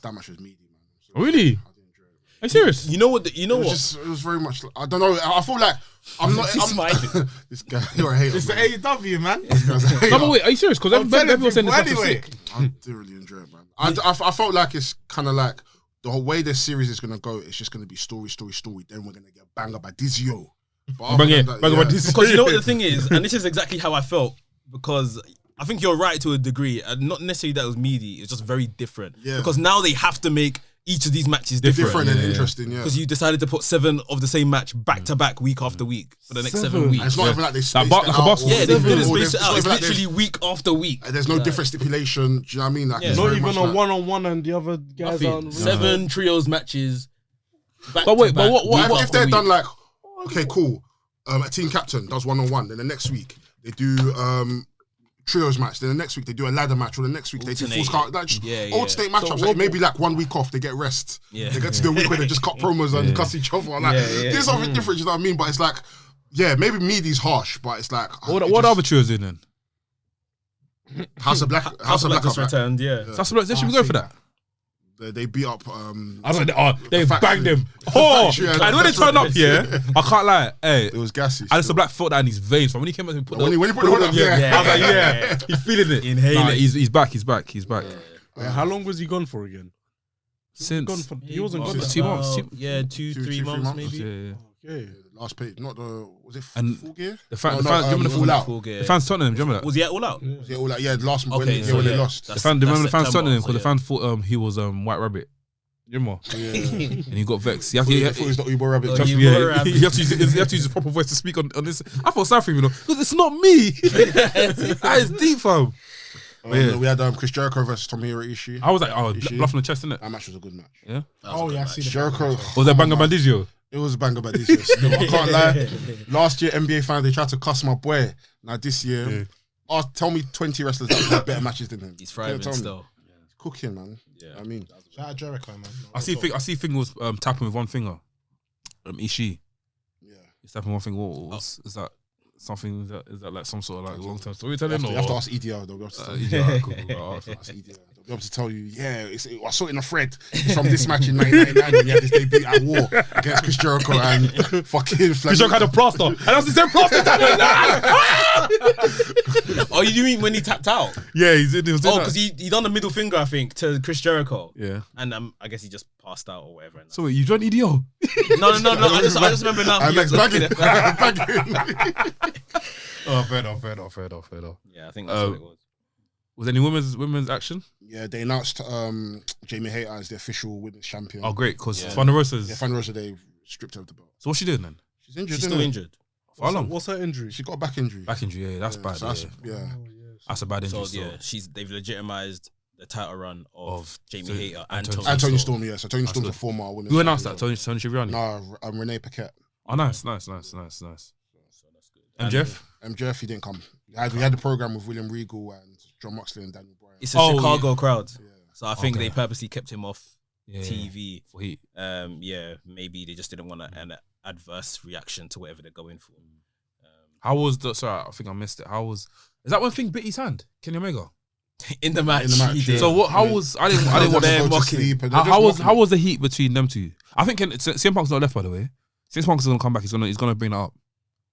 that match was meaty, man. So Oh, really? I didn't enjoy it. Are you serious? You know what? You know It what? was very much. I don't know. I feel like I'm not. He's smiling. This guy, you're a hater. It's the man. AEW, man. This guy's a hater. No, but wait, are you serious? Because I'm telling everyone's saying this match people is anyway. sick. I didn't really enjoy it, man. I felt like it's kind of like the whole way this series is gonna go. It's just gonna be story. Then we're gonna get banged up by Dizio. But other than that, Bang yeah. up by Dizio. Because you know what the thing is, and this is exactly how I felt, because I think you're right to a degree, and not necessarily that it was meaty. It's just very different. Yeah. Because now they have to make each of these matches different. different and Yeah. interesting. Yeah. Because you decided to put 7 of the same match back to back, week after week, for the next 7 And weeks. it's not even like they spaced like it a out. basketball. Yeah, they or- didn't or space it not out. It's even like literally week after week. there's no different stipulation. Do you know what I mean? Like, Yeah. it's Not very even much a like- one-on-one and the other guys Nothing. aren't. 7 trios matches. Back But wait, to but back, what- week But if after they're week. done like, okay, cool. A team captain does 1-on-1. Then the next week they do trios match. Then the next week they do a ladder match. Or the next week they do full Alternate. scar. Like just Yeah, yeah. alternate matchups. Like maybe like 1 week off, they get rest. Yeah. They get to the week where they just cut promos and cuss each other. Like there's something different. You know what I mean? But it's like, yeah, maybe Meaty's harsh, but it's like What other trios in then? House of Black. House of Black just right? returned, yeah. That's what they should be going for that. They beat up. I was like, oh, they factory. banged him. The Oh, factory, yeah, and when they that's turned right. up, yeah, I can't lie. Hey, It was gassy. Alistair Black felt that in his veins. But when he came out and put When he put the hood up, yeah. I was like, yeah, he's feeling it. Inhale it. He's back. Yeah, how long was he gone for again? Since Gone for, he wasn't gone. Since 2 months. Yeah, 3 months maybe. Yeah. Okay. Last page, not the was it And Full Gear? The fans, No, the fans, do you remember the All fans? Out. Full gear. The fans taunting him. Do you remember that? Was he at All Out? Yeah, all that. Yeah, the last Okay, when so they yeah, lost. The fans, remember the fans September, taunting him so because the yeah. fans thought he was White Rabbit. You remember? And he got vexed. He had He to, thought he was the Uber Rabbit. Oh, Trust you me. yeah, were a he had to use his proper voice to speak on this. I felt sorry for him, because it's not me. That is deep, fam. We had Chris Jericho versus Tomohiro Ishii. I was like, Ishii. bluff on the chest, innit? That match was a good match. Yeah. Oh yeah, I see the Jericho. Was that Banga Bandizio? It was a banger, but this year, still, I can't lie. Last year, NBA fans, they tried to cuss my boy. Now this year, tell me 20 wrestlers that have better matches than him. He's thriving still. He's cooking, man. Yeah. I mean, Shout out Jericho, man. I see fingers tapping with one finger. Ishii. yeah. He's tapping one finger. Is that something? Is that like some sort of like long term storytelling? You have to ask EDR. They'll be able to tell you. Yeah, cool. Ask EDR. They'll be able to tell you. Yeah, I saw it in a thread. It's from this match in 1999 when he had this debut at War against Chris Jericho and fucking. Chris Jericho had a plaster, and that's the same plaster. Oh, you mean when he tapped out? Yeah, he was in because he done the middle finger, I think, to Chris Jericho. Yeah. And I guess he just passed out or whatever. So wait, you joined EDO? No. I just remember now. I'm bagging. Oh, fair enough. Yeah, I think that's what it was. Was any women's action? Yeah, they announced Jamie Hayter as the official women's champion. Oh, great, because Thunder Rosa's. Yeah, Thunder Rosa, they stripped her of the belt. So what's she doing then? She's injured. She's still injured. For how long? What's her injury? She got a back injury. Back injury, yeah, that's bad. So that's, yeah. That's a bad injury. So yeah, they've legitimized the title run of Jamie Hayter and Tony Storm. Yeah, so Tony Storm's a former women's. Who announced that? Tony Schiavone? No, Renee Paquette. Oh, nice. So that's good. MJF, he didn't come. We had the program with William Regal and John Moxley and Daniel Bryan. It's a Chicago crowd, Yeah. so I think they purposely kept him off TV. He, Maybe they just didn't want an adverse reaction to whatever they're going for. how was the? Sorry, I think I missed it. Is that one thing bit his hand? Kenny Omega. In the match, yeah. he did. So what? How was? I didn't watch They it. go to sleep and they're How just mocking was the heat between them two? I think CM Punk's not left, by the way. CM Punk's gonna come back. He's gonna bring that up.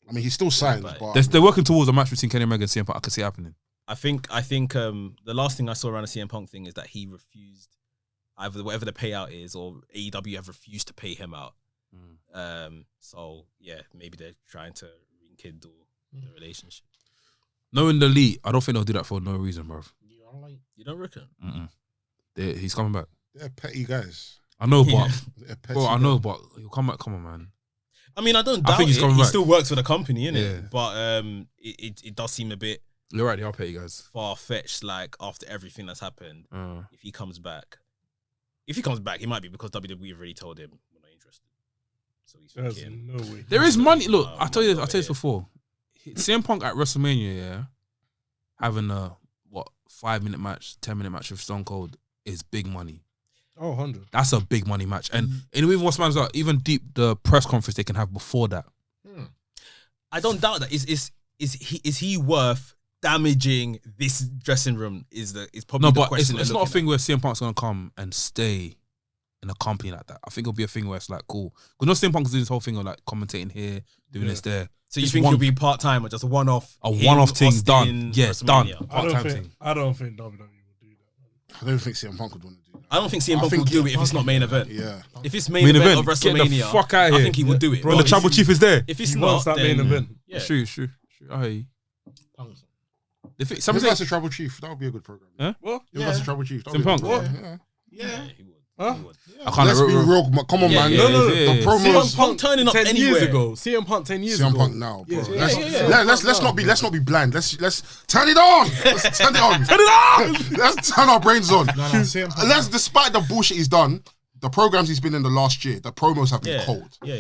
I mean, he's still signed, but but They're working towards a match between Kenny Omega and CM Punk. I can see it happening. I think the last thing I saw around the CM Punk thing is that he refused either whatever the payout is or AEW have refused to pay him out. So yeah, maybe they're trying to rekindle the relationship. Knowing the elite, I don't think they'll do that for no reason, bro. You don't reckon? He's coming back. they're petty guys. I know, but They're petty bro, I guys. know, but he'll come back. Come on, man. I mean, I don't doubt think he's it. coming He back. still works for the company, innit? Yeah. But it does seem a bit You're right. They are petty guys. far fetched. Like after everything that's happened, if he comes back, he might be because WWE have already told him we're not interested. So he's There's thinking, no way. There is money. Look, Oh, I tell you my this God, before. CM Punk at WrestleMania, yeah, having a 5-minute match, 10-minute match with Stone Cold is big money. Oh, 100. That's a big money match, and even what's man's like, even deep the press conference they can have before that. I don't doubt that. Is he worth damaging this dressing room? Is probably No, the but question. it's they're not a looking thing where CM Punk's gonna come and stay in a company like that. I think it'll be a thing where it's like cool. Because no CM Punk's doing this whole thing of like commentating here, doing this there. So you Just think one- he'll be part time or just a one-off? A him, one-off thing Austin, done. Yeah, done. WrestleMania? Part-time thing. I don't think WWE will do that. I don't think CM Punk would want to do that. I don't think CM I Punk think will do he- it if it's not main event. Yeah. If it's main event of Get the WrestleMania, fuck out of I here. think he would do it. Bro, the But tribal chief is there. if it's He not, wants that then, main event. Yeah. True. I hear you. If it, Him something versus Tribal Chief, that would be a good program. Huh? What? Him versus Tribal Chief. that CM would be a Punk? good What? program, Yeah. Yeah, he would. Huh? He would. I can't Let's be real. Come on, Yeah, man. yeah, No, yeah. The promos. Punk turning up 10 anywhere. years ago. CM Punk 10 years CM ago. Punk now, bro. Yeah, Let's not be blind. Let's turn it on. Let's turn it on. Turn it on. Let's turn our brains on. CM Punk. Let's, despite the bullshit he's done, the programs he's been in the last year, the promos have been Yeah. cold. Yeah.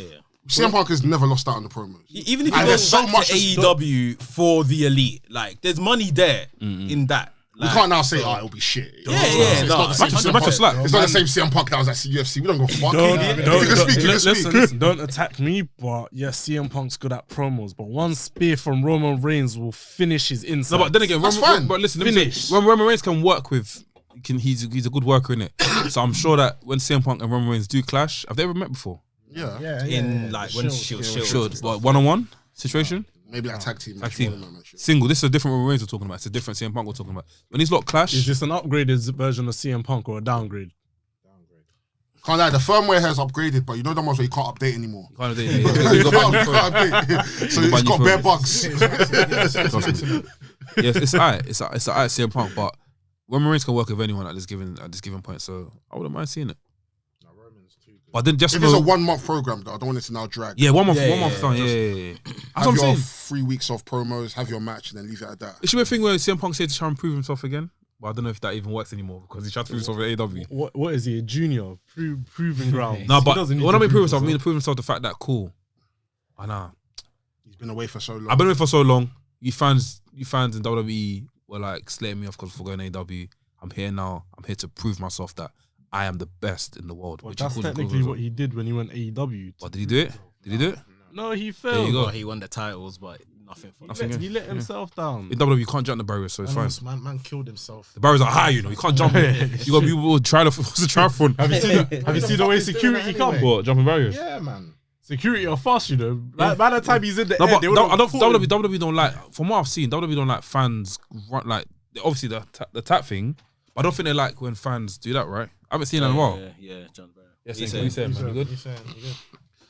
CM Punk has never lost out on the promos. Even if you And go there's so back much to that's AEW for the elite, like there's money there in that. We Like, can't now say, it'll be shit. Yeah, It's no, not the same match- CM match Punk. was slack. It's not the same CM Punk that was at UFC. We don't go fuck. Don't, If you can speak, you can speak. listen, don't attack me, but yes, CM Punk's good at promos, but one spear from Roman Reigns will finish his inside. No, but then again, That's fine. But listen, let me say, Finish. when Roman Reigns can work with, he's a good worker in it. So I'm sure that when CM Punk and Roman Reigns do clash, have they ever met before? Yeah. in like when Shield. Sure, what, one-on-one situation, Maybe like tag team. Tag team. Single. This is a different Roman Reigns we're talking about. It's a different CM Punk we're talking about. When these lot clash, Is this an upgraded version of CM Punk or a downgrade? Can't lie, the firmware has upgraded, but you know the ones where you can't update anymore. kind of thing. You can't update. So it's got bare bugs. Yes, it's alright. It's alright CM Punk, but Roman Reigns can work with anyone at this given point. So I wouldn't mind seeing it. But then just If it's a 1 month program, though, I don't want it to now drag. yeah, one month Yeah, done. Yeah. That's what I'm Have your saying. 3 weeks of promos, have your match, and then leave it at that. It should be a thing where CM Punk said to try and prove himself again. but I don't know if that even works anymore because he tried to prove himself at AEW. What is he? A junior? Proving ground. No, He but doesn't need when I to mean prove prove himself, I mean to prove himself the fact that cool. I know. He's been away for so long. I've been away for so long. You fans in WWE were like slating me off because for going AEW. I'm here now. I'm here to prove myself that I am the best in the world. Well, which that's he couldn't technically prove what he did when he went AEW. What did he do it? Did he do it? No, he There failed. you go. Well, he won the titles, but nothing for Nothing. He let himself down. In WWE, you can't jump the barriers, so it's fine. Man killed himself. The barriers are high, you know. You can't jump. You got people trying to what's the triathlon. Have you seen the way security come? What, jumping barriers? Yeah, man. Security are fast, you know. Like, by the time he's in the No, air, but they would have WWE don't like. From what I've seen, WWE don't like fans run like. Obviously the tap thing, but I don't think they like when fans do that, right? I haven't seen that in a while. Yeah, John Barrett. Yes, He what said- you saying, man? You good? He's saying, you good.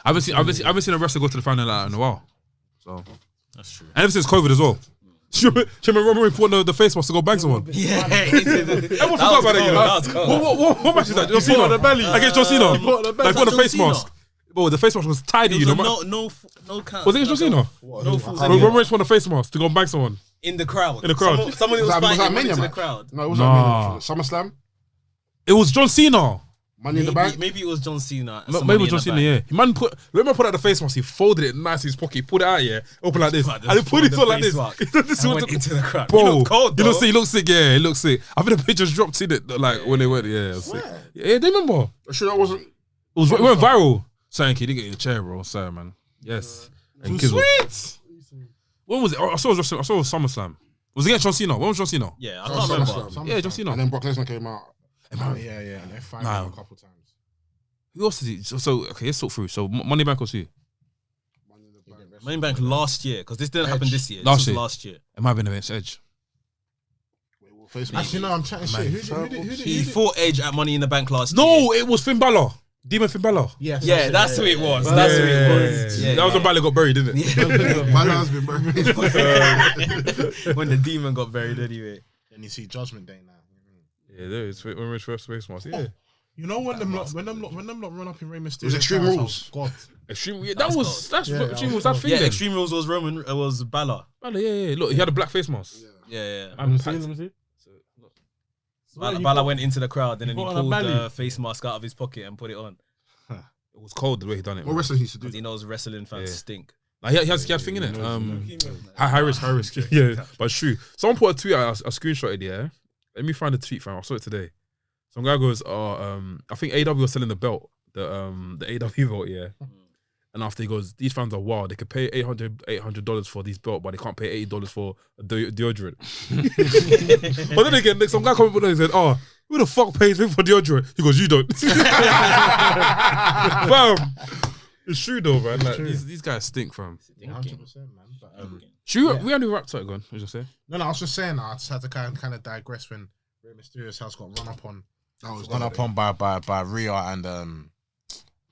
I haven't seen a wrestler go to the final like that in a while. So, That's true. and ever since COVID as well. Do you remember Roman Reigns putting the face mask to go bang someone? Yeah, Everyone forgot about it, you know. What match is that? John Cena? on the belly. Against John Cena. He put on the belly. Like, put on the John face Cena? mask. Bro, the face mask was tidy, you know. No count. Was it against John Cena? No fools Roman Reigns put on the face mask to go and bang someone. in the crowd. In the crowd. Someone who was Was that fighting Mania into the match? crowd. No, it wasn't Nah. SummerSlam. It was John Cena. Money in the bank. Maybe it was John Cena. No, maybe it was John Cena, yeah. He man remember put out the face mask, he folded it nice in his pocket, he pulled it out, yeah, open like this. And he put it on like this. This And was went into the crowd. Bro, He looked cold, he though. looks sick, yeah, he looks sick. I think the pictures dropped in it, like when they went, yeah. It was sick. Yeah, they remember. I'm sure that wasn't. It went viral. Saying, kid, you get in your chair, bro. Sorry, man. Yes. And kids were- When was it? I saw it was SummerSlam. Was it against John Cena? When was John Cena? Yeah, I can't remember. Yeah, John Cena. And then Brock Lesnar came out. Oh, yeah. And they fight Nah. him a couple times. Who else did he? So okay, let's talk through. So Money Bank was who? Money Bank last year, because this didn't happen this year. Last This year. was last year. It might have been against Edge. Actually, no, I'm chatting shit. Who did He fought Edge at Money in the Bank last year. No, it was Finn Balor. Demon Finn Balor. Yes, Yeah, that's who it was. That's who it was. Yeah, That was when Balor got buried, didn't it? My last been buried. when the demon got buried anyway. And you see Judgment Day now. Yeah, there is. When we first face mask. Yeah. You know when them lot run up in Rey Mysterio. It was Extreme Rules. God. Extreme. Yeah, that's Yeah, Extreme was that thing. Yeah, then. Extreme Rules was was Balor. Balor, yeah. Look, he had a black face mask. Yeah. Let me see. Balor went into the crowd and then he put on a pulled belly. the face mask out of his pocket and put it on. It was cold the way he done it. What man. wrestlers used to Because do? he knows wrestling fans Yeah. stink. Like, he had a thing in it. High risk. Yeah, but it's true. Someone put a tweet out, I screenshotted, yeah. Let me find the tweet, fam. I saw it today. Some guy goes, I think AW was selling the belt, the AW belt, yeah. And after he goes, these fans are wild. They could pay $800 for these belt, but they can't pay $80 for a deodorant. But then again, some guy commented and said, "Oh, who the fuck pays me for deodorant?" He goes, "You don't." Fam, it's true though, man. Like, these guys stink, fam. 100%, man. But, Should we only wrapped it, gone? What you say? no, I was just saying, I just had to kind of digress when Rey Mysterio's house got run up on. Run up on by Rhea and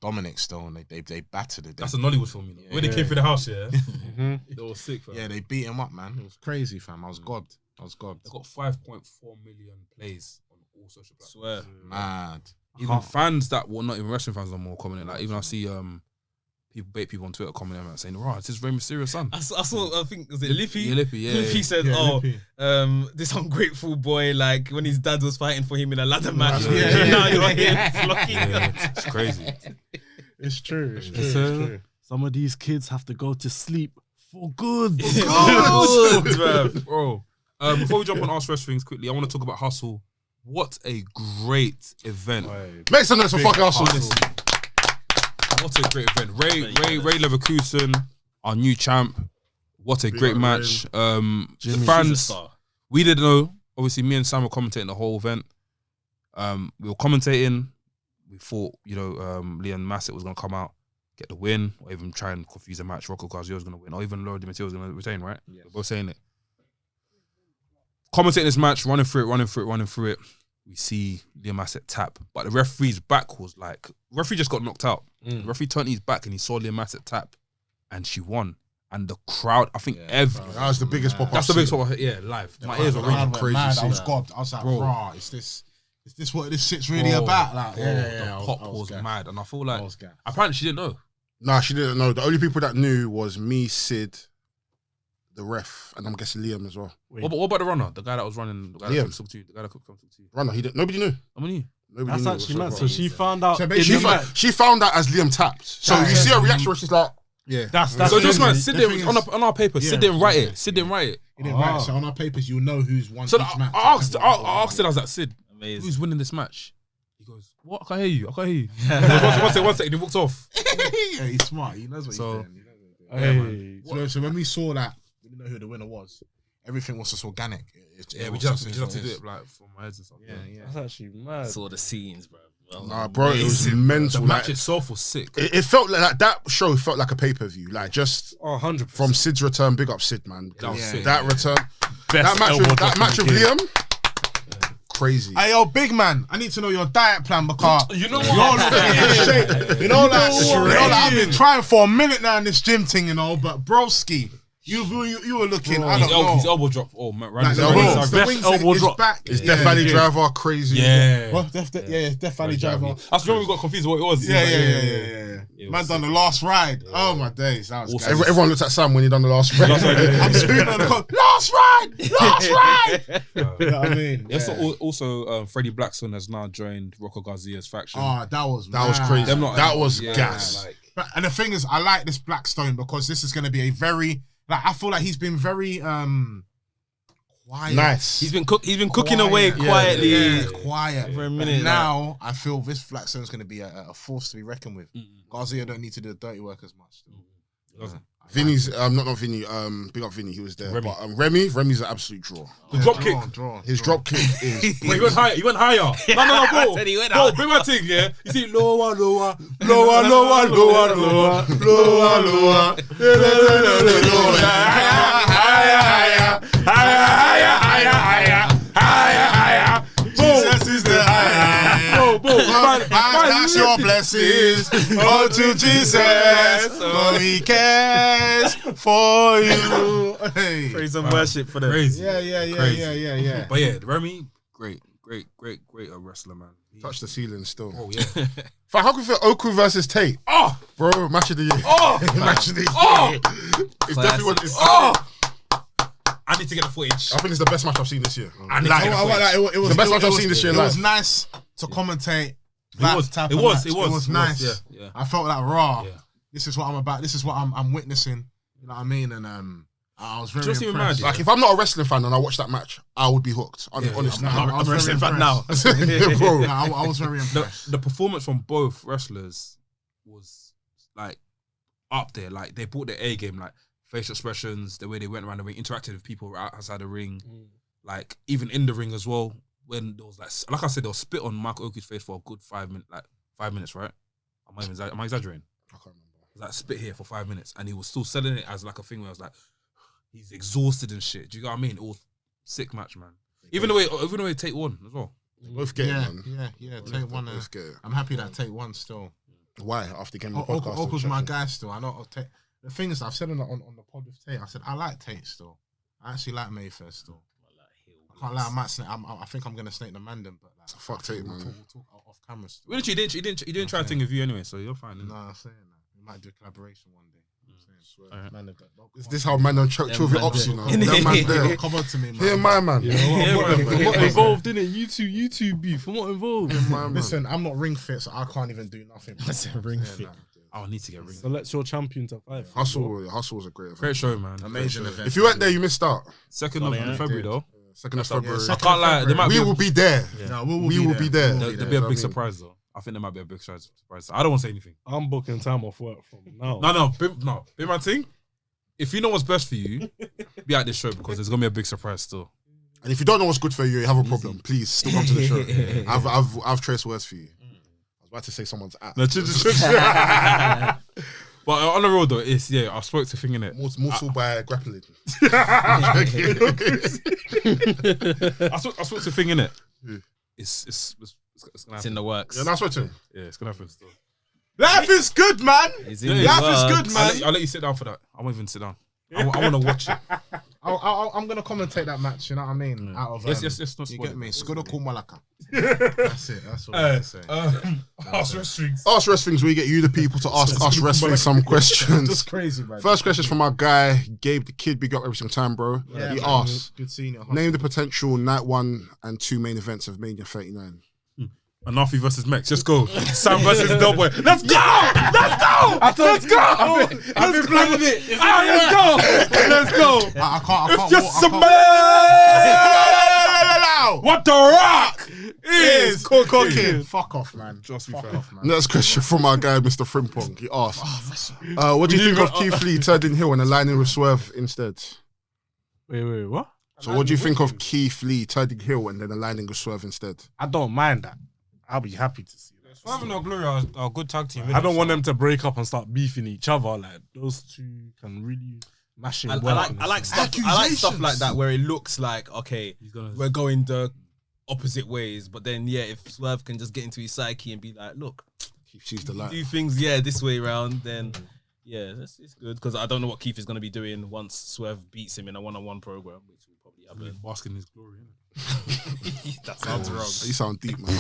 Dominic still, and they battered it. That's a Nollywood film, you know. When they came through the house, yeah, they were sick, fam. Yeah, they beat him up, man. It was crazy, fam. I was God. They got 5.4 million plays on all social platforms. Swear. Mad. Even fans that were not even wrestling fans no more commenting. Like even I see people on Twitter commenting saying, "Right, this is Rey Mysterio's son." I saw, I think, was it Lippy? Yeah, Lippy, yeah. Lippy said, this ungrateful boy, like when his dad was fighting for him in a ladder match. Now you're here flocking. Yeah, it's crazy. It's true. Some of these kids have to go to sleep for good. Good, Bro. Before we jump on Ask Wrestlings quickly, I want to talk about Hustle. What a great event. Make some noise for fucking Hustle. What a great event. Ray Leverkusen, our new champ. What a great match. The fans, we didn't know. Obviously, me and Sam were commentating the whole event. We were commentating. We thought, Leon Massett was going to come out, get the win, or even try and confuse the match. Rocco Garcia was going to win, or even Laura Di Matteo was going to retain, right? Yeah. We're both saying it. Commentating this match, running through it. We see Leon Massett tap, but the referee's back was like, referee just got knocked out. The referee turned his back and he saw Leon Massett tap, and she won. And the crowd, I think That was the biggest pop-up. that's the biggest pop. Yeah, live. My ears are ringing crazy. I was God. I was like, bro, is this what this shit's really about? Like, The pop was mad, and I feel like apparently she didn't know. Nah, she didn't know. The only people that knew was me, Sid, the ref, and I'm guessing Liam as well. What about the runner? The guy that was running. The guy Liam. that took to you. The guy that took to you. Runner, nobody knew. I mean, Nobody That's knew actually it mad. was So she found out. So in basically- the match. she found out as Liam tapped. So you see her reaction where she's like, yeah. That's so just man, crazy. Sid The didn't thing is- on our paper. Sid didn't write it. Sid didn't write it. He didn't write it, so on our papers, you'll know who's won So each match. I asked Sid, I was like, Sid, Amazing. who's winning this match? He goes, what? I can't hear you. I can't hear you. He goes, one second. He walked off. Yeah, he's smart. He knows what So- he's doing. He knows what he's doing. Hey. So when we saw that, we didn't know who the winner was. Everything was just organic. Yeah, we just have to do it like for my heads and stuff. Yeah, yeah. That's actually mad. Saw the scenes, bro. Nah, bro, it was The mental. match Like, itself was sick. it felt like that show felt like a pay-per-view. Like just Oh, 100%. from Sid's return, big up Sid, man. That was sick. That return, Best that match elbow with drop in the Liam, game. crazy. Hey, yo, big man, I need to know your diet plan because You know you're what? looking in shape. You know that. what? I've been trying for a minute now in this gym thing, you know. But broski, you were looking. I don't know. His elbow drop. Oh man, Like, the the elbow wings, drop. the Best wings elbow is drop. back. Is Death Valley Driver crazy? Yeah. Well, Death Valley Driver. That's when we got confused what it was. Yeah. It Man was done the last ride. Oh my days, that was Also- crazy. Everyone looked at Sam when he done the last round. I'm screaming on the call, last ride. You know what I mean? Yes, Yeah. also Freddie Blackstone has now joined Rocco Garcia's faction. Oh, that was crazy. Them lot- That was yeah, gas. like- And the thing is, I like this Blackstone because this is going to be a very I feel like he's been very quiet. Nice. He's been cooking away Quiet. quietly. Yeah, quiet For a But minute, now I feel this Blackstone's going to be a force to be reckoned with. Garcia don't need to do the dirty work as much. Still. Vinny's not Vinny. Big up Vinny. He was there. Remy. But Remy's an absolute draw. The drop kick. His drop kick is. Wait, he went higher. No, bro. said he went Bro, higher. bring my thing, yeah. You see, lower. Jesus is the high. That's your blessings. Oh, to Jesus. Oh, he cares for you. Hey. Praise and worship for them. Crazy. Yeah. But yeah, Remy, great wrestler, man. Touch the ceiling still. Oh yeah. Fam, how can we feel Oku versus Tate? Oh, Bro, match of the year. oh, Match of the year. oh. It's definitely what it's. Oh. I need to get the footage. I think it's the best match I've seen this year. I need to Live. get the footage. It was The best match I've it was- seen this year It was live. nice to commentate that was. type It of was. match. It was. nice. Yeah. I felt like raw. Yeah. This is what I'm about. This is what I'm witnessing. You know what I mean? And I was very Just even impressed. mad, Like, if I'm not a wrestling fan and I watch that match, I would be hooked. Honestly. I'm I'm a wrestling fan now. Bro. Yeah, I was very impressed. The performance from both wrestlers was like up there. Like they brought their A game, like facial expressions, the way they went around the ring, interacted with people outside the ring, like even in the ring as well. When there was like I said, there was spit on Michael Oku's face for a good 5 minutes, like 5 minutes, right? Am I exaggerating? I can't remember. It was like spit here for 5 minutes, and he was still selling it as like a thing where I was like, he's exhausted and shit. Do you know what I mean? It was sick match, man. Even the way Tate won as well. Both get it, man. Yeah. Take one. Both get it. I'm happy that Take one still. Why? After getting the podcast. Oku's my guy still. I know. The thing is, I've said on the pod with Tate. I said I like Tate still. I actually like Mayfair still. I can't lie. I might snake. I think I'm gonna snake the Mandem, but like, Fuck Tate, man. We'll talk off camera. Still. Well, he didn't try to think of you anyway, so you're fine. No, I'm saying that we might do a collaboration one day. Alright. Is this how man don't choke with ops, you know? man That man there. Come on to me, man. Here, my man. I'm not involved in it. YouTube beef. I'm not involved. Here, my man. Listen, I'm not ring fit, so I can't even do nothing. Ring fit. I need to get ring. Select your champion to 5. Hustle was a great event. Great show, man. Amazing event. If you weren't there, you missed out. 2nd of February though. 2nd of February. I can't lie. There might We be will be there. No, We will be there. there'll be a big surprise though. I think there might be a big surprise. I don't want to say anything. I'm booking time off work from now. No. Be my thing. If you know what's best for you, be at this show because there's gonna be a big surprise still. And if you don't know what's good for you, you have a problem. Please still come to the show. I've traced words for you. I was about to say someone's at. But on the road though, it's I spoke to Thing in it. Mortal by grappling. I spoke to Thing in it. It's gonna It's happen. in the works. Yeah, nice to him. Yeah, it's gonna happen still. Life is good, man. It's in the Life is works. good, man. I'll let you sit down for that. I won't even sit down. I want to watch it. I'm gonna commentate that match. You know what I mean? Out of Yes. Not You get me? Skoda Malaka. That's it. That's what I have to say. Ask wrestlings. Ask Wrestlings, we get you the people to ask us wrestling some questions. That's crazy, man. First question is from our guy, Gabe the Kid. Big up every single time, bro. Yeah, He man. asks, Good seeing you. name the potential night 1 and 2 main events of Mania 39. Anafi versus Mex. Let's go. Sam versus Doughboy. Let's go. Let's go. I've been planning it. Let's go. I can't. Just some what the Rock is cooking. Fuck off, man. Just be Fuck fair. off, man. Next question from our guy, Mr. Frimpong. He asks, what do you think of Keith Lee turning heel and aligning with Swerve instead? Wait, what? So what do you think of Keith Lee turning heel and then aligning with Swerve instead? I don't mind that. I'll be happy to see that. Swerve and Glory are a good tag team. I don't want them to break up and start beefing each other. Like those two can really mash it. I well like stuff like that where it looks like okay, we're going the opposite ways, but then if Swerve can just get into his psyche and be like, look, Keith sees the light. do things this way around, then it's good because I don't know what Keith is going to be doing once Swerve beats him in a one-on-one program, which will probably happen. Basking his glory. That sounds wrong. You sound deep, man.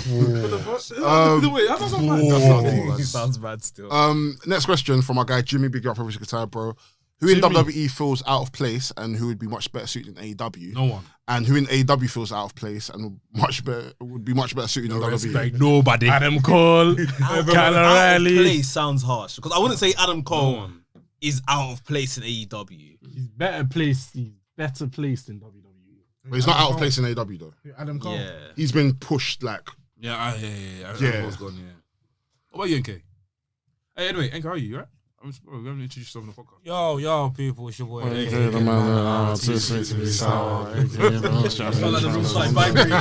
It sounds bad still. Next question from our guy Jimmy. Big up every single time, bro. Who in WWE feels out of place and who would be much better suited in AEW? No one. And who in AEW feels out of place and would be much better suited in WWE? Respect nobody. Adam Cole, Kyle Out of O'Reilly. place sounds harsh because I wouldn't say Adam Cole is out of place in AEW. He's better placed in WWE. But he's not out of place in AEW though. Adam Cole. Yeah. He's been pushed like. Yeah. Yeah. Gone, yeah. What about you, NK? Hey, anyway, NK, how are you? You right? We haven't introduced yourself in the podcast. Yo, people, it's your boy. Too sweet to be sour. Felt like the room started vibrating.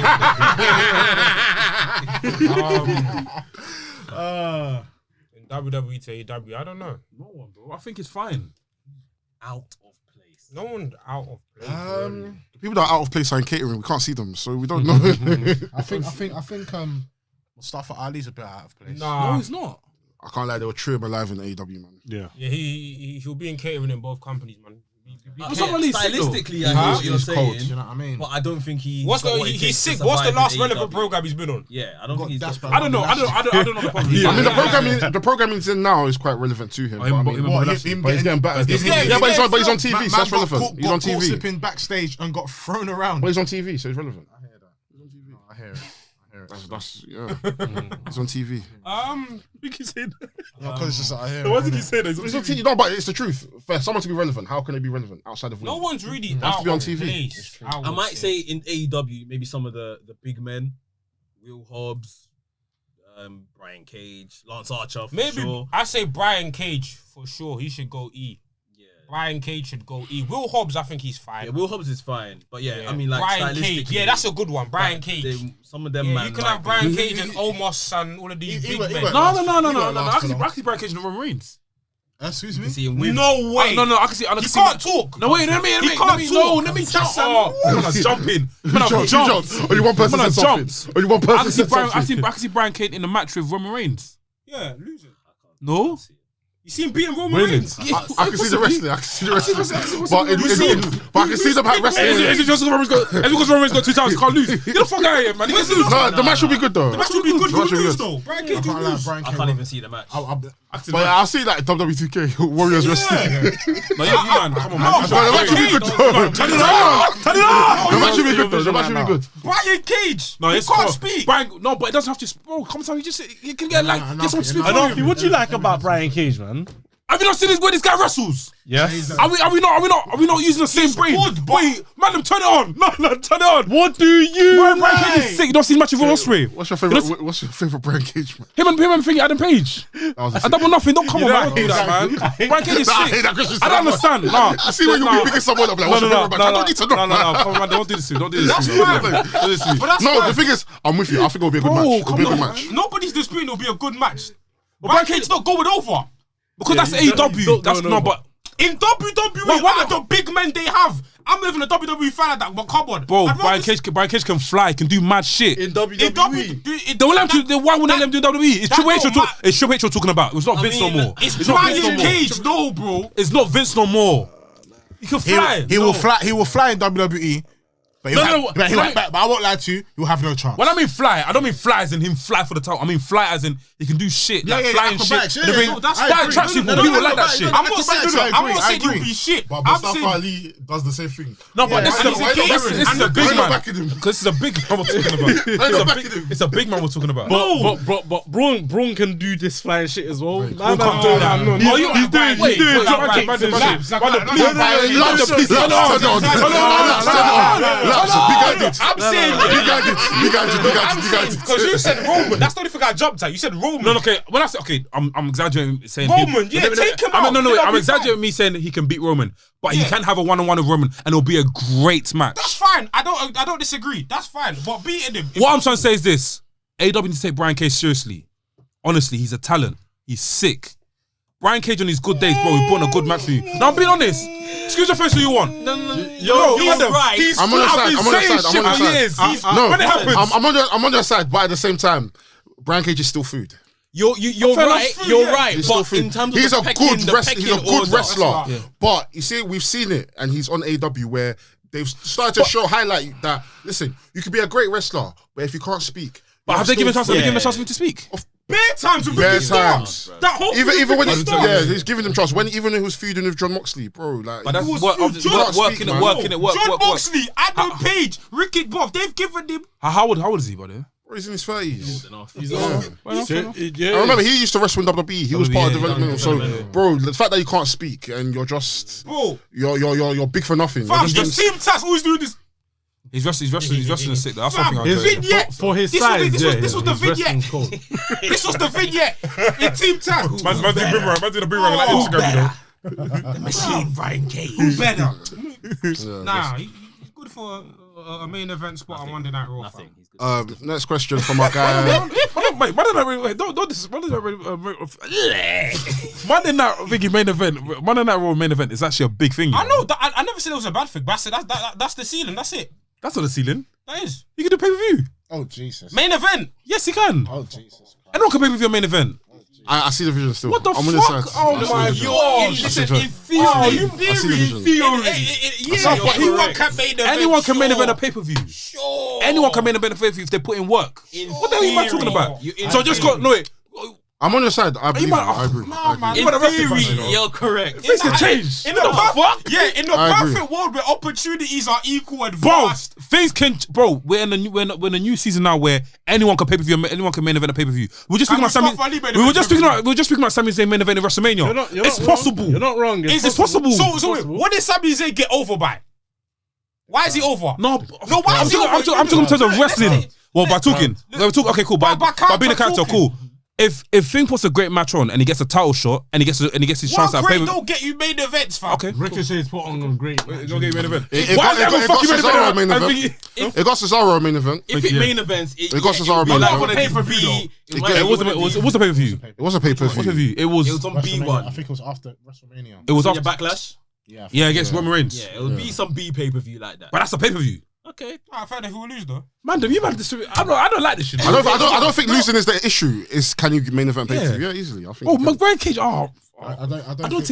In WWE to AEW, I don't know. No one, bro. I think it's fine. Out of place. No one's out of place. The people that are out of place are in catering. We can't see them, so we don't know. I think Mustafa Ali's a bit out of place. Nah. No, it's not. I can't lie, they were true him alive in AEW, man. Yeah. Yeah, he'll be in catering in both companies, man. Stylistically, I hear what you're He's saying, cold, you know what I mean? but I don't think he. He's sick. What's the last relevant program he's been on? Yeah, I don't think he's. I don't know. I don't know the problem. I mean, the programming he's in now is quite relevant to him. But I mean, but he's getting better. Yeah, but he's on TV, so that's relevant. He's on Got TV. sipping backstage and got thrown around. But he's on TV, so he's relevant. I hear that. No, I hear it. That's he's on TV. You can say that. Because it's just I hear it. Why did you say that? It's on TV. No, but it's the truth. For someone to be relevant, how can they be relevant outside of No women? one's really Has to out be on of TV. place. I might say in AEW, maybe some of the big men, Will Hobbs, Brian Cage, Lance Archer. For Maybe sure. I say Brian Cage for sure. He should go E. Yeah. Brian Cage should go E. Will Hobbs, I think he's fine. Yeah, Will Hobbs is fine, but I mean, like Brian Cage. stylistically, Yeah, that's a good one. Brian Cage. Some of them, Yeah, man. you can might have be- Brian Cage and Omos and all of these big men. No. I can see Brian Cage in the Roman Reigns. Excuse me? You see him with. No way. No, I can see. You can't talk. No, wait, let me jump. I'm jumping. Jumps. Only one person said something. Only one person said something. I can see Brian Cage in the match with Roman Reigns. Yeah, losing. No? You see him beating Roman Really? Reigns? I can see the wrestling. But I can see them wrestling. Is it just because Roman Reigns got 2 times? He can't lose. Get the fuck out of here, man. He can lose. No, the match will be good though. The match will be good. The match will be Who lose good. though? Brian I Cage will can't lie, lose. Brian I Cage. can't even see the match. But I'll see like WWE 2K Warriors wrestling. No, you man. Come on, man. The match will be good though. Turn it on. The match will be good though. The match will be good. Brian Cage. No, he it's can't cool. speak. No, but it doesn't have to. Bro, come on, you can get like get someone to speak. Anafi, what do you like about Brian Cage, man? Have you not seen this where this guy wrestles? Yes. Are we not using the same brain? Wait, man, turn it on. No, turn it on. What do you Brian Cage is sick. You don't see his match with Ospreay. What's your favorite Brian Cage, man? Him and thingy Adam Page. I double nothing. Don't come on, man. Don't do that, man. Brian Cage is sick. I don't understand. Nah. I see when you be picking someone up like, what's your favorite match? I don't need to know. No. Come on, man. Don't do this to me. Don't do this to me. No, the thing is, I'm with you. I think it'll be a good match. It'll be a good match. Nobody's disputing it'll be a good match. Brian Cage's not going over. Because that's AEW. That's no, but in WWE, what are the big men they have? I'm not even a WWE fan of that, but come on. bro, Brian Cage can fly, can do mad shit. In WWE. Why wouldn't they let him do WWE? It's Triple H you're talking about. It's not Vince no more. It's Brian Cage, no, bro. It's not Vince no more. He can fly. He will fly. He will fly in WWE. But But I won't lie to you. He'll have no chance. When I mean fly, I don't mean fly as in him fly for the title. I mean fly as in he can do shit, like flying shit. That's flying tracksuit. People like that shit. I'm not saying he'll be shit. But I'm Mustafa saying Ali does the same thing. No, but this is a big man. Backing him. Because it's a big man we're talking about. It's a big man we're talking about. But Braun can do this flying shit as well. Braun can't do that. He's doing I'm saying because you said Roman. That's the only thing I jumped at. You said Roman. No, okay. When I say I'm exaggerating saying Roman. Yeah, take him out. I'm exaggerating me saying that he can beat Roman, but he can have a one-on-one with Roman, and it'll be a great match. That's fine. I don't disagree. That's fine. But beating him. What I'm trying to say is this: AEW needs to take Brian Cage seriously. Honestly, he's a talent. He's sick. Brian Cage on his good days, bro, he put on a good match for you. Now I'm being honest. Excuse your face who you want. No, he's right. I'm on your side. I'm on your side. No, when it happens, I'm on your side, but at the same time, Brian Cage is still food. You're right. You're right. He's But still in food. terms of He's the a good wrestler. He's a good order, wrestler. But you see, we've seen it, and he's on AEW where they've started to highlight that. Listen, you could be a great wrestler, but if you can't speak, but have they given a chance? Have they given a chance for him to speak? Bare times with Bare Ricky Starks. times. That whole Even when Starks. he's giving them trust. Even when he was feuding with John Moxley, bro. Like, But that's was working food. it. John Moxley, Adam Page, Ricky Buff, they've given him. How old is he, buddy? bro, he's in his 30s. Yeah. I remember he used to wrestle in WWE. He was part of yeah, development. So, bro, the fact that you can't speak and you're just Bro, you're big for nothing. You're fam, just the team task always doing this. He's wrestling sick. That's Fam, something I his vignette. For his This size, was the his vignette. wrestling's cold. This was the vignette in team task. Man's doing a boomerang on that Instagram, The machine, Brian Cage. Who better? Nah, he's good for a main event spot on Monday Night Raw. Nothing. Fam. He's good. Next question from our guy. Wait, Monday Night Vicky main event. Monday Night Raw main event is actually a big thing. I know that. I never said it was a bad thing, but I said that's the ceiling. That's it. That's not the ceiling. That is You can do pay per view. Oh Jesus. main event. Yes, you can. Oh Jesus. Anyone can pay per view a main event. I see the vision still. What the I'm fuck? on your side. Oh I see my the vision. God. Listen, I see in theory, I see the vision. yeah, but anyone can main event. Anyone can main event a sure. pay per view. Sure. Anyone can main event a pay per view if they put in work. What the hell are you man talking about? So just go. No wait. I'm on your side. I believe you. might- I agree. No, I agree. man. You want a wrestling fan, Theory, you're correct. Things can change. In the I agree. perfect world where opportunities are equal and Bro, vast. things can. Bro, we're in a new season now where anyone can pay per view. Anyone can main event a pay per view. We're just speaking about Sami. Mustafa Ali made a We were main just speaking about Sami Zayn main event in WrestleMania. It's possible. You're not wrong. It's possible. So what did Sami Zayn get over by? Why is he over? No, why I'm is he over? talking in terms of wrestling. Well, by talking, okay, cool. By being a character, cool. If Finn puts a great match on and he gets a title shot and he gets his chance at What pay great don't get you main events, fam. Okay, Ricochet's put on a great. go get main event. It Why got- is it everyone got fucking Cesaro main main event. event? It got Cesaro main event. If it main events, It got Cesaro main it event. might Pay per be. view. It was a pay per view. It was a pay per What's the view. view? It was It was on I B1. think it was after WrestleMania. it was Your after. backlash. Yeah, against Roman Reigns. Yeah, it would be some B pay per view like that. But that's a pay per view. Okay. I found if he will lose though. Mandem, you man, I don't like this shit. I don't think losing is the issue. Is can you main event pay per view? Yeah, easily. I think. Oh, you can. McBride Cage. Oh, I don't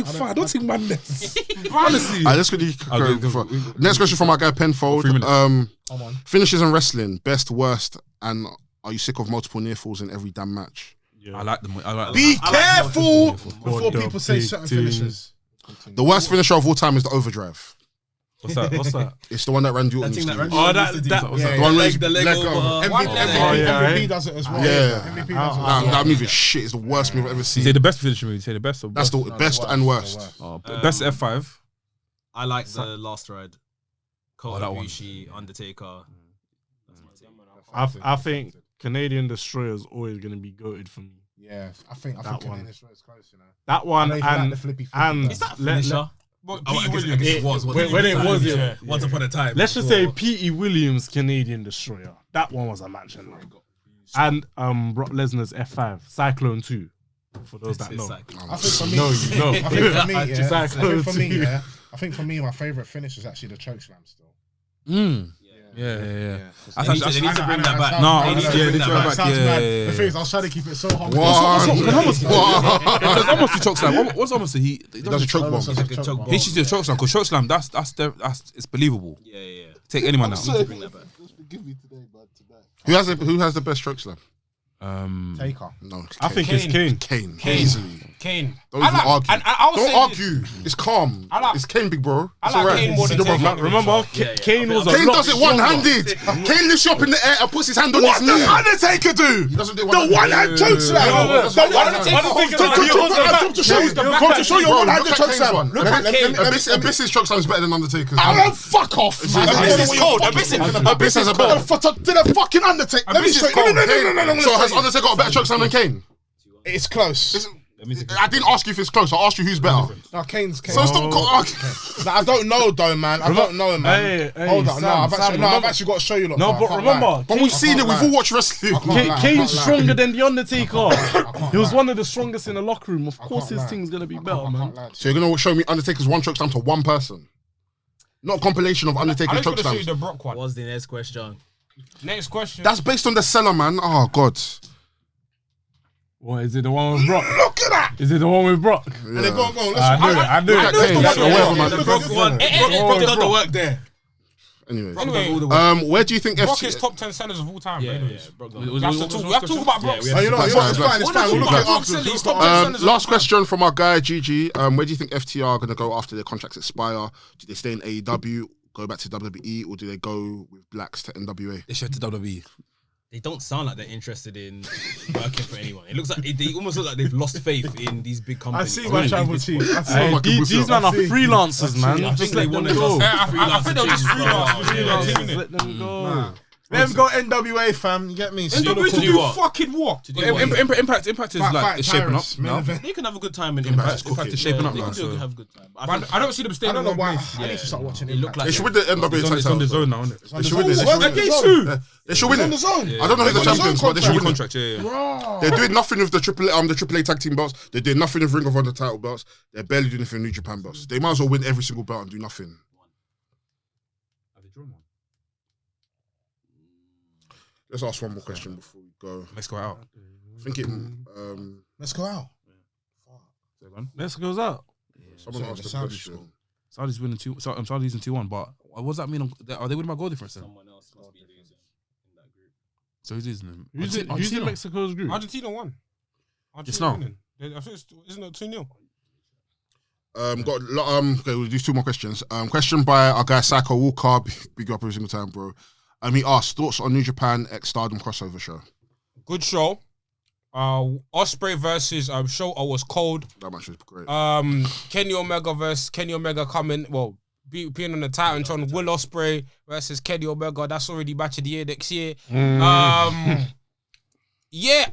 think Mandem. Honestly, Let's go for next question from our guy Penfold. 3 minutes. Finishes in wrestling, best, worst, and are you sick of multiple near falls in every damn match? I like them. I like Be them. careful before people say certain finishes. The worst finisher of all time is the overdrive. What's that? It's the one that Randy Orton That used thing to that use. Randy that- used to do. that- What's yeah, that? the one where The leg over. MVP does it as well. Yeah. MVP Nah, does it. that move is shit. It's the worst move I've ever You seen. say the best finisher move. You say the best. Or That's the best and worst. best F5. I like the last ride. Kota that one. Ibushi, Undertaker. I think Canadian Destroyer is always going to be goated for me. Yeah, I think That one. Canadian Destroyer is close, you know. That one I know if you like and the flippy and Is that let- finisher? But Oh, Pete I guess Williams. it was. when it was, yeah. Once upon a time. let's just say Petey Williams Canadian Destroyer. That one was a match. And Brock Lesnar's F5 Cyclone 2. For those that know. I think for me, No, you know. I think for me, yeah. Cyclone 2. I think for me, my favorite finish is actually the choke slam still. Yeah. They need to bring that back. No, They need to yeah, bring they that need to back. back. Sounds Yeah, mad. yeah, The thing is, I was trying to keep it so humble. What? There's almost a choke slam. What's almost a he Does a choke bomb. He should do a choke slam because choke slam that's it's believable. Yeah. Take anyone out. Bring that back. Who has the best choke slam? Taker. No, I think it's Kane. Kane. Easily. Kane. Don't even argue. And I'll Don't say argue. It's calm. I like- It's Kane, big bro. I It's like alright. Kane more than See the Taker. brother. Remember, Kane was a Kane lot does it stronger. one-handed. Kane lifts you up in the air and puts his hand on his knee. What does Undertaker do? He doesn't do The one-hand choke slam. To show you one-handed choke slam. Abyss's choke slam is better than Undertaker's. I don't fuck off. Abyss is cold. Abyss has a better. To the fucking Undertaker. Let me show you. No. So has Undertaker got a better choke slam than Kane? It's close. I didn't ask you if it's close. I asked you who's better. No, Kane's. So stop arguing. I don't know though, man. I don't know, man. Hey, Hold on. Sam, I've actually got to show you. Lot, No, I but can't remember, lie. But we've seen it. We've all watched wrestling. Kane's stronger than The Undertaker. He was one of the strongest in the locker room. Of course, his thing's gonna be better, man. So you're gonna show me Undertaker's one choke slam to one person, not a compilation of I Undertaker's just choke want to show you slams. the Brock one. What's the next question? Next question. That's based on the seller, man. Oh God. What is it? The one with Brock? Look at that. Is it the one with Brock? And then go on. I knew it. Kane, That's or whatever, man. The Brock one. Brock done the work there. Anyways, Anyway, where do you think Brock FC? is top 10 centers of all time. Yeah. anyways. Brock We have to talk about Brock. Oh, you know, it's fine. We'll look at Brock said he's top 10 centers of all Last time. question from our guy GG. Where do you think FTR are gonna go after their contracts expire? Do they stay in AEW, go back to WWE, or do they go with Blacks to NWA? They should to WWE. They don't sound like they're interested in working for anyone. It looks like they almost look like they've lost faith in these big I companies. see my tribal team. Hey, these men are freelancers, man. I think Just they let want them to go. I think they'll just Just let them go. Let them go NWA, fam. You get me? NWA to do do what? fucking what? Impact is like is shaping up. No? They can have a good time in Impact Impact. is Impact is shaping up They now. can So have a good time. But But I don't see them I staying don't in know one why. place. I need to start watching It look like They should win the NWA It's on the title. zone now, isn't it? They should win it. They should win it. They should win it. I don't know who's the champions, but they should New win it. contract, yeah. They're doing nothing with the AAA tag team belts. They're doing nothing with Ring of Honor title belts. They're barely doing anything with New Japan belts. They might as well win every single belt and do nothing. Let's ask one more question before we go. Let's go out. I think it. Let's go out. Let's go out. Someone asked the Saudi question. Saudi's winning 2. Saudi's losing 2-1. But what does that mean? Are they winning by goal difference then? someone else must be losing in that group. So who's losing them? Who's in Argentina. Mexico's group? Argentina won. Just Argentina now. winning. I think isn't it 2-0? Okay, we'll do 2 more questions. Question by our guy Psycho Walker. Big up every single time, bro. He asked thoughts on New Japan X Stardom crossover show. Good show. Ospreay versus Shota was cold. That match was great. Kenny Omega versus Kenny Omega coming. Well, being on the Titantron. Will Ospreay versus Kenny Omega. That's already match of the year next year. Yeah,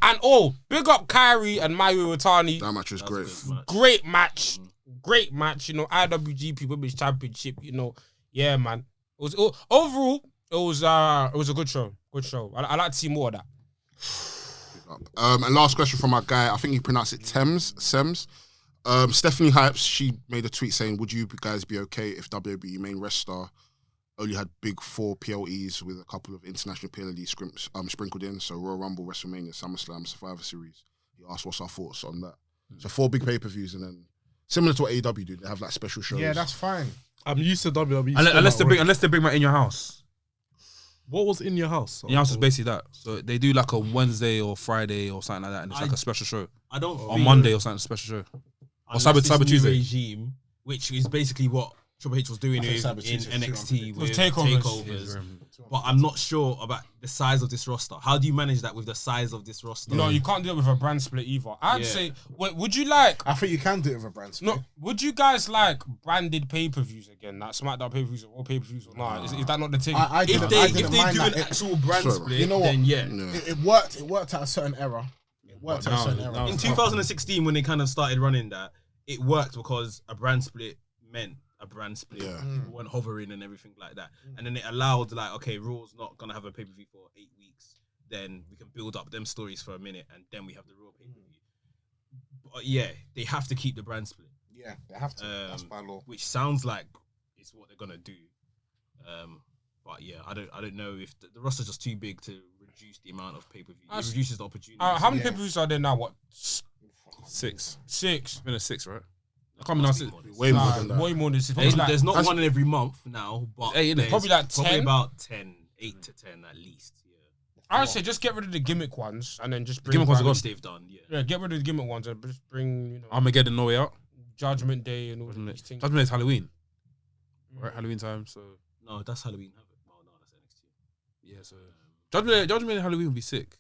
and big up Kyrie and Mayu Iwatani. That match was great. Great match. Great match. You know, IWGP Women's Championship. You know, yeah, man. It was overall. It was a good show. Good show. I like to see more of that. And last question from our guy. I think you pronounce it Sems. Stephanie Hypes. She made a tweet saying, "Would you guys be okay if WWE main wrestler only had big 4 PLEs with a couple of international PLE sprinkled in? So Royal Rumble, WrestleMania, SummerSlam, Survivor Series." He asked, "What's our thoughts on that?" So 4 big pay-per-views, and then similar to what AEW do, they have like special shows. Yeah, that's fine. I'm used to WWE. Unless they bring my In Your House. What was in your house? In Your House is basically that. So they do like a Wednesday or Friday or something like that, and it's like a special show. I don't On Monday or something, special show. Or Cyber Tuesday. Regime, which is basically what Triple H was doing in Cyber Tuesday is NXT with takeovers. takeovers. But I'm not sure about the size of this roster. How do you manage that with the size of this roster? No, you can't do it with a brand split either. I'd Yeah. say, would you like? I think you can do it with a brand split. No, would you guys like branded pay-per-views again? Like SmackDown pay-per-views or pay-per-views or not? Is that not the thing? I If didn't they mind do an that. actual brand Sorry, split, You know what? then yeah. It worked. It worked at a certain era. It worked at a certain era. In 2016, when they kind of started running that, it worked because a brand split meant a brand split. Yeah. People weren't hovering and everything like that. And then it allowed, like, okay, Raw's not going to have a pay-per-view for 8 weeks. Then we can build up them stories for a minute and then we have the Raw pay-per-view. But yeah, they have to keep the brand split. Yeah, they have to. That's by law. Which sounds like it's what they're going to do. But yeah, I don't know if the roster's just too big to reduce the amount of pay per view. It That's- reduces the opportunity. How many pay-per-views are there now? What? 6. 6. Been a 6, right? I can't remember. Way more than that. Way more than 6. Probably like, There's not one in every month now, but 8, innit? there's Probably like 10. about 10, 8 to 10 at least. Yeah, I'd say just get rid of the gimmick ones and then just bring Gimmick ones are back- which they've done. Yeah, Yeah, get rid of the gimmick ones and just bring, Armageddon, No Way Out. Judgment Day and all Wasn't these it? things. Judgment Day is Halloween. Right, Halloween time. So no, that's Halloween. Oh no, that's NXT. yeah, so Judgment Day and Halloween would be sick.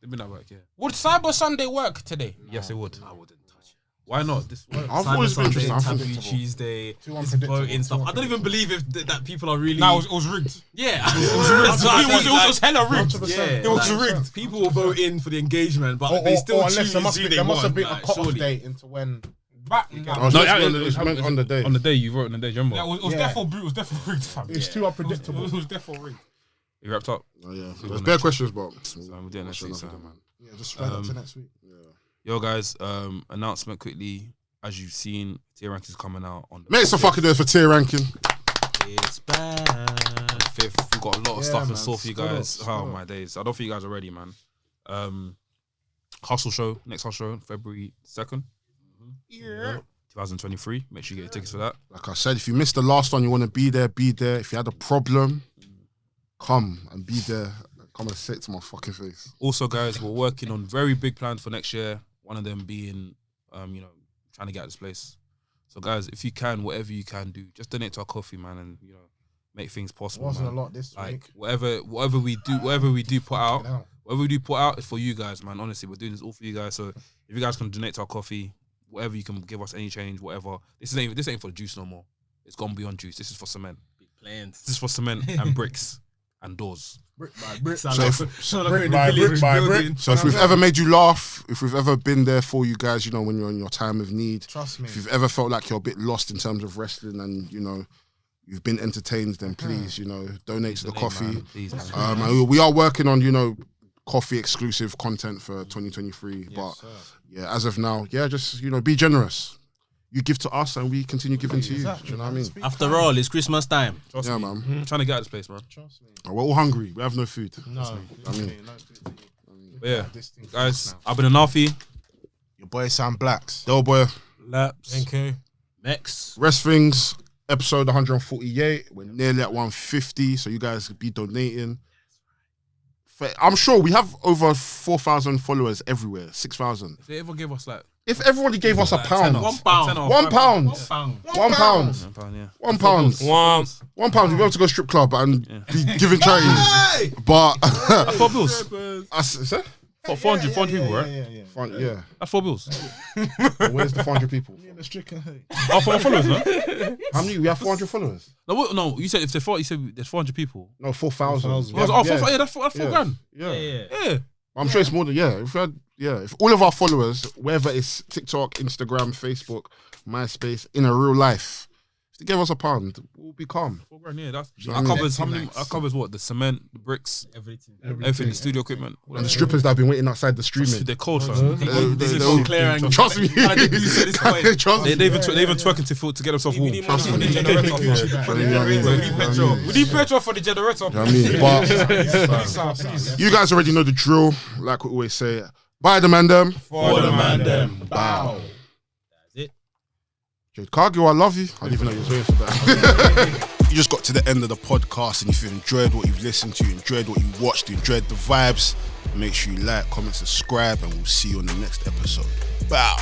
They've been at work, yeah. Would Cyber Sunday work today? Yes, it would. I wouldn't touch it. Why not? This I've always been interested. I Taboo think Tuesday, Too this unpredictable, voting stuff. too I don't even believe if that people are really. No, it was rigged. Yeah, It was hella rigged. 100%. Yeah, It was like, rigged. People will vote in for the engagement, but Or they still unless choose there must who be, they there must have want, been a like, cut-off surely. date into when. Back, Oh, nah. it's No, meant yeah, on the- it it's was- meant on the day. on the day you vote on the day, remember? Yeah, it was Yeah. definitely rigged, fam. It's too unpredictable. It was definitely rigged. You wrapped up. Oh, yeah. There's bare questions, but So we're doing next week, so, man. yeah, just spread up to next week. Yeah. Yo, guys, announcement quickly. As you've seen, tier rankings coming out on the Make some fucking noise for tier ranking. It's bad. 5th. We've got a lot of Yeah, stuff in man. store for you Stood up, guys. stood Oh up. my days! I don't think you guys are ready, man. Hustle show, next Hustle show, February 2nd. Yeah. 2023. Make sure you get your tickets for that. Like I said, if you missed the last one, you want to be there, be there. If you had a problem, come and be there. Come and say it to my fucking face. Also, guys, we're working on very big plans for next year. One of them being, trying to get out of this place. So, guys, if you can, whatever you can do, just donate to our coffee, man, and make things It possible. wasn't man. a lot this Like week. whatever we do put out, Now. whatever we do put out is for you guys, man. Honestly, we're doing this all for you guys. So if you guys can donate to our coffee, whatever you can give us, any change, whatever. This ain't for juice no more. It's gone beyond juice. This is for cement. Big plans. This is for cement and bricks and doors. Brick by brick. Sound So like- if- sound like brick we're in the by village brick by building. brick. So if we've ever made you laugh, if we've ever been there for you guys, when you're in your time of need, Trust me. if you've ever felt like you're a bit lost in terms of wrestling and, you've been entertained, then please, donate to the coffee. Man, please, man. And we are working on, coffee exclusive content for 2023. But yeah, as of now, just, be generous. You give to us and we continue giving to you. Do you know what I mean? After all, it's Christmas time. Trust Yeah, me. man. I'm trying to get out of this place, man. Trust me. We're all hungry. We have no food. No. I mean- But yeah, This thing guys, now. I've been Anafi. Your boy Sam Blacks. Del boy, Laps. Okay. Next. WRESTHINGS, episode 148. We're nearly at 150, so you guys be donating. I'm sure we have over 4,000 followers everywhere. 6,000. If they ever give us like If everybody gave us a pound, £1, £1. £1 pound, £1 pound, £1, yeah. £1 pound, £1 we'd be able to go strip club and be giving charity. But That's 4 bills. Sir? 400 people, right? Yeah. That's 4 bills. Where's the 400 people? Oh, for my followers, man. How many? We have 400 followers. No, you said if there's 4, you said there's 400 people. No, 4,000. Oh, that's 4 grand. Yeah. Yeah. I'm sure it's more than if all of our followers, whether it's TikTok, Instagram, Facebook, MySpace, in a real life, if they give us a pound, we'll be calm. 4 grand, yeah. That know what I mean? covers how many? That covers what? The cement, the bricks, Everything. everything, the studio equipment. And the strippers that have been waiting outside the streaming. They're cold, fam. This is so clear and Trust me. How did you say this point? Trust me. They even twerking to get themselves warm. We need money for the generator. You know what I mean? We need petrol for the generator. You know what I mean? But you guys already know the drill, like we always say. Bye, the Mandem. For the Mandem. Bow. Jade Cargill, I love you. I didn't even know you was waiting for that. You just got to the end of the podcast, and if you enjoyed what you've listened to, you enjoyed what you watched, you enjoyed the vibes, make sure you like, comment, subscribe, and we'll see you on the next episode. Bow.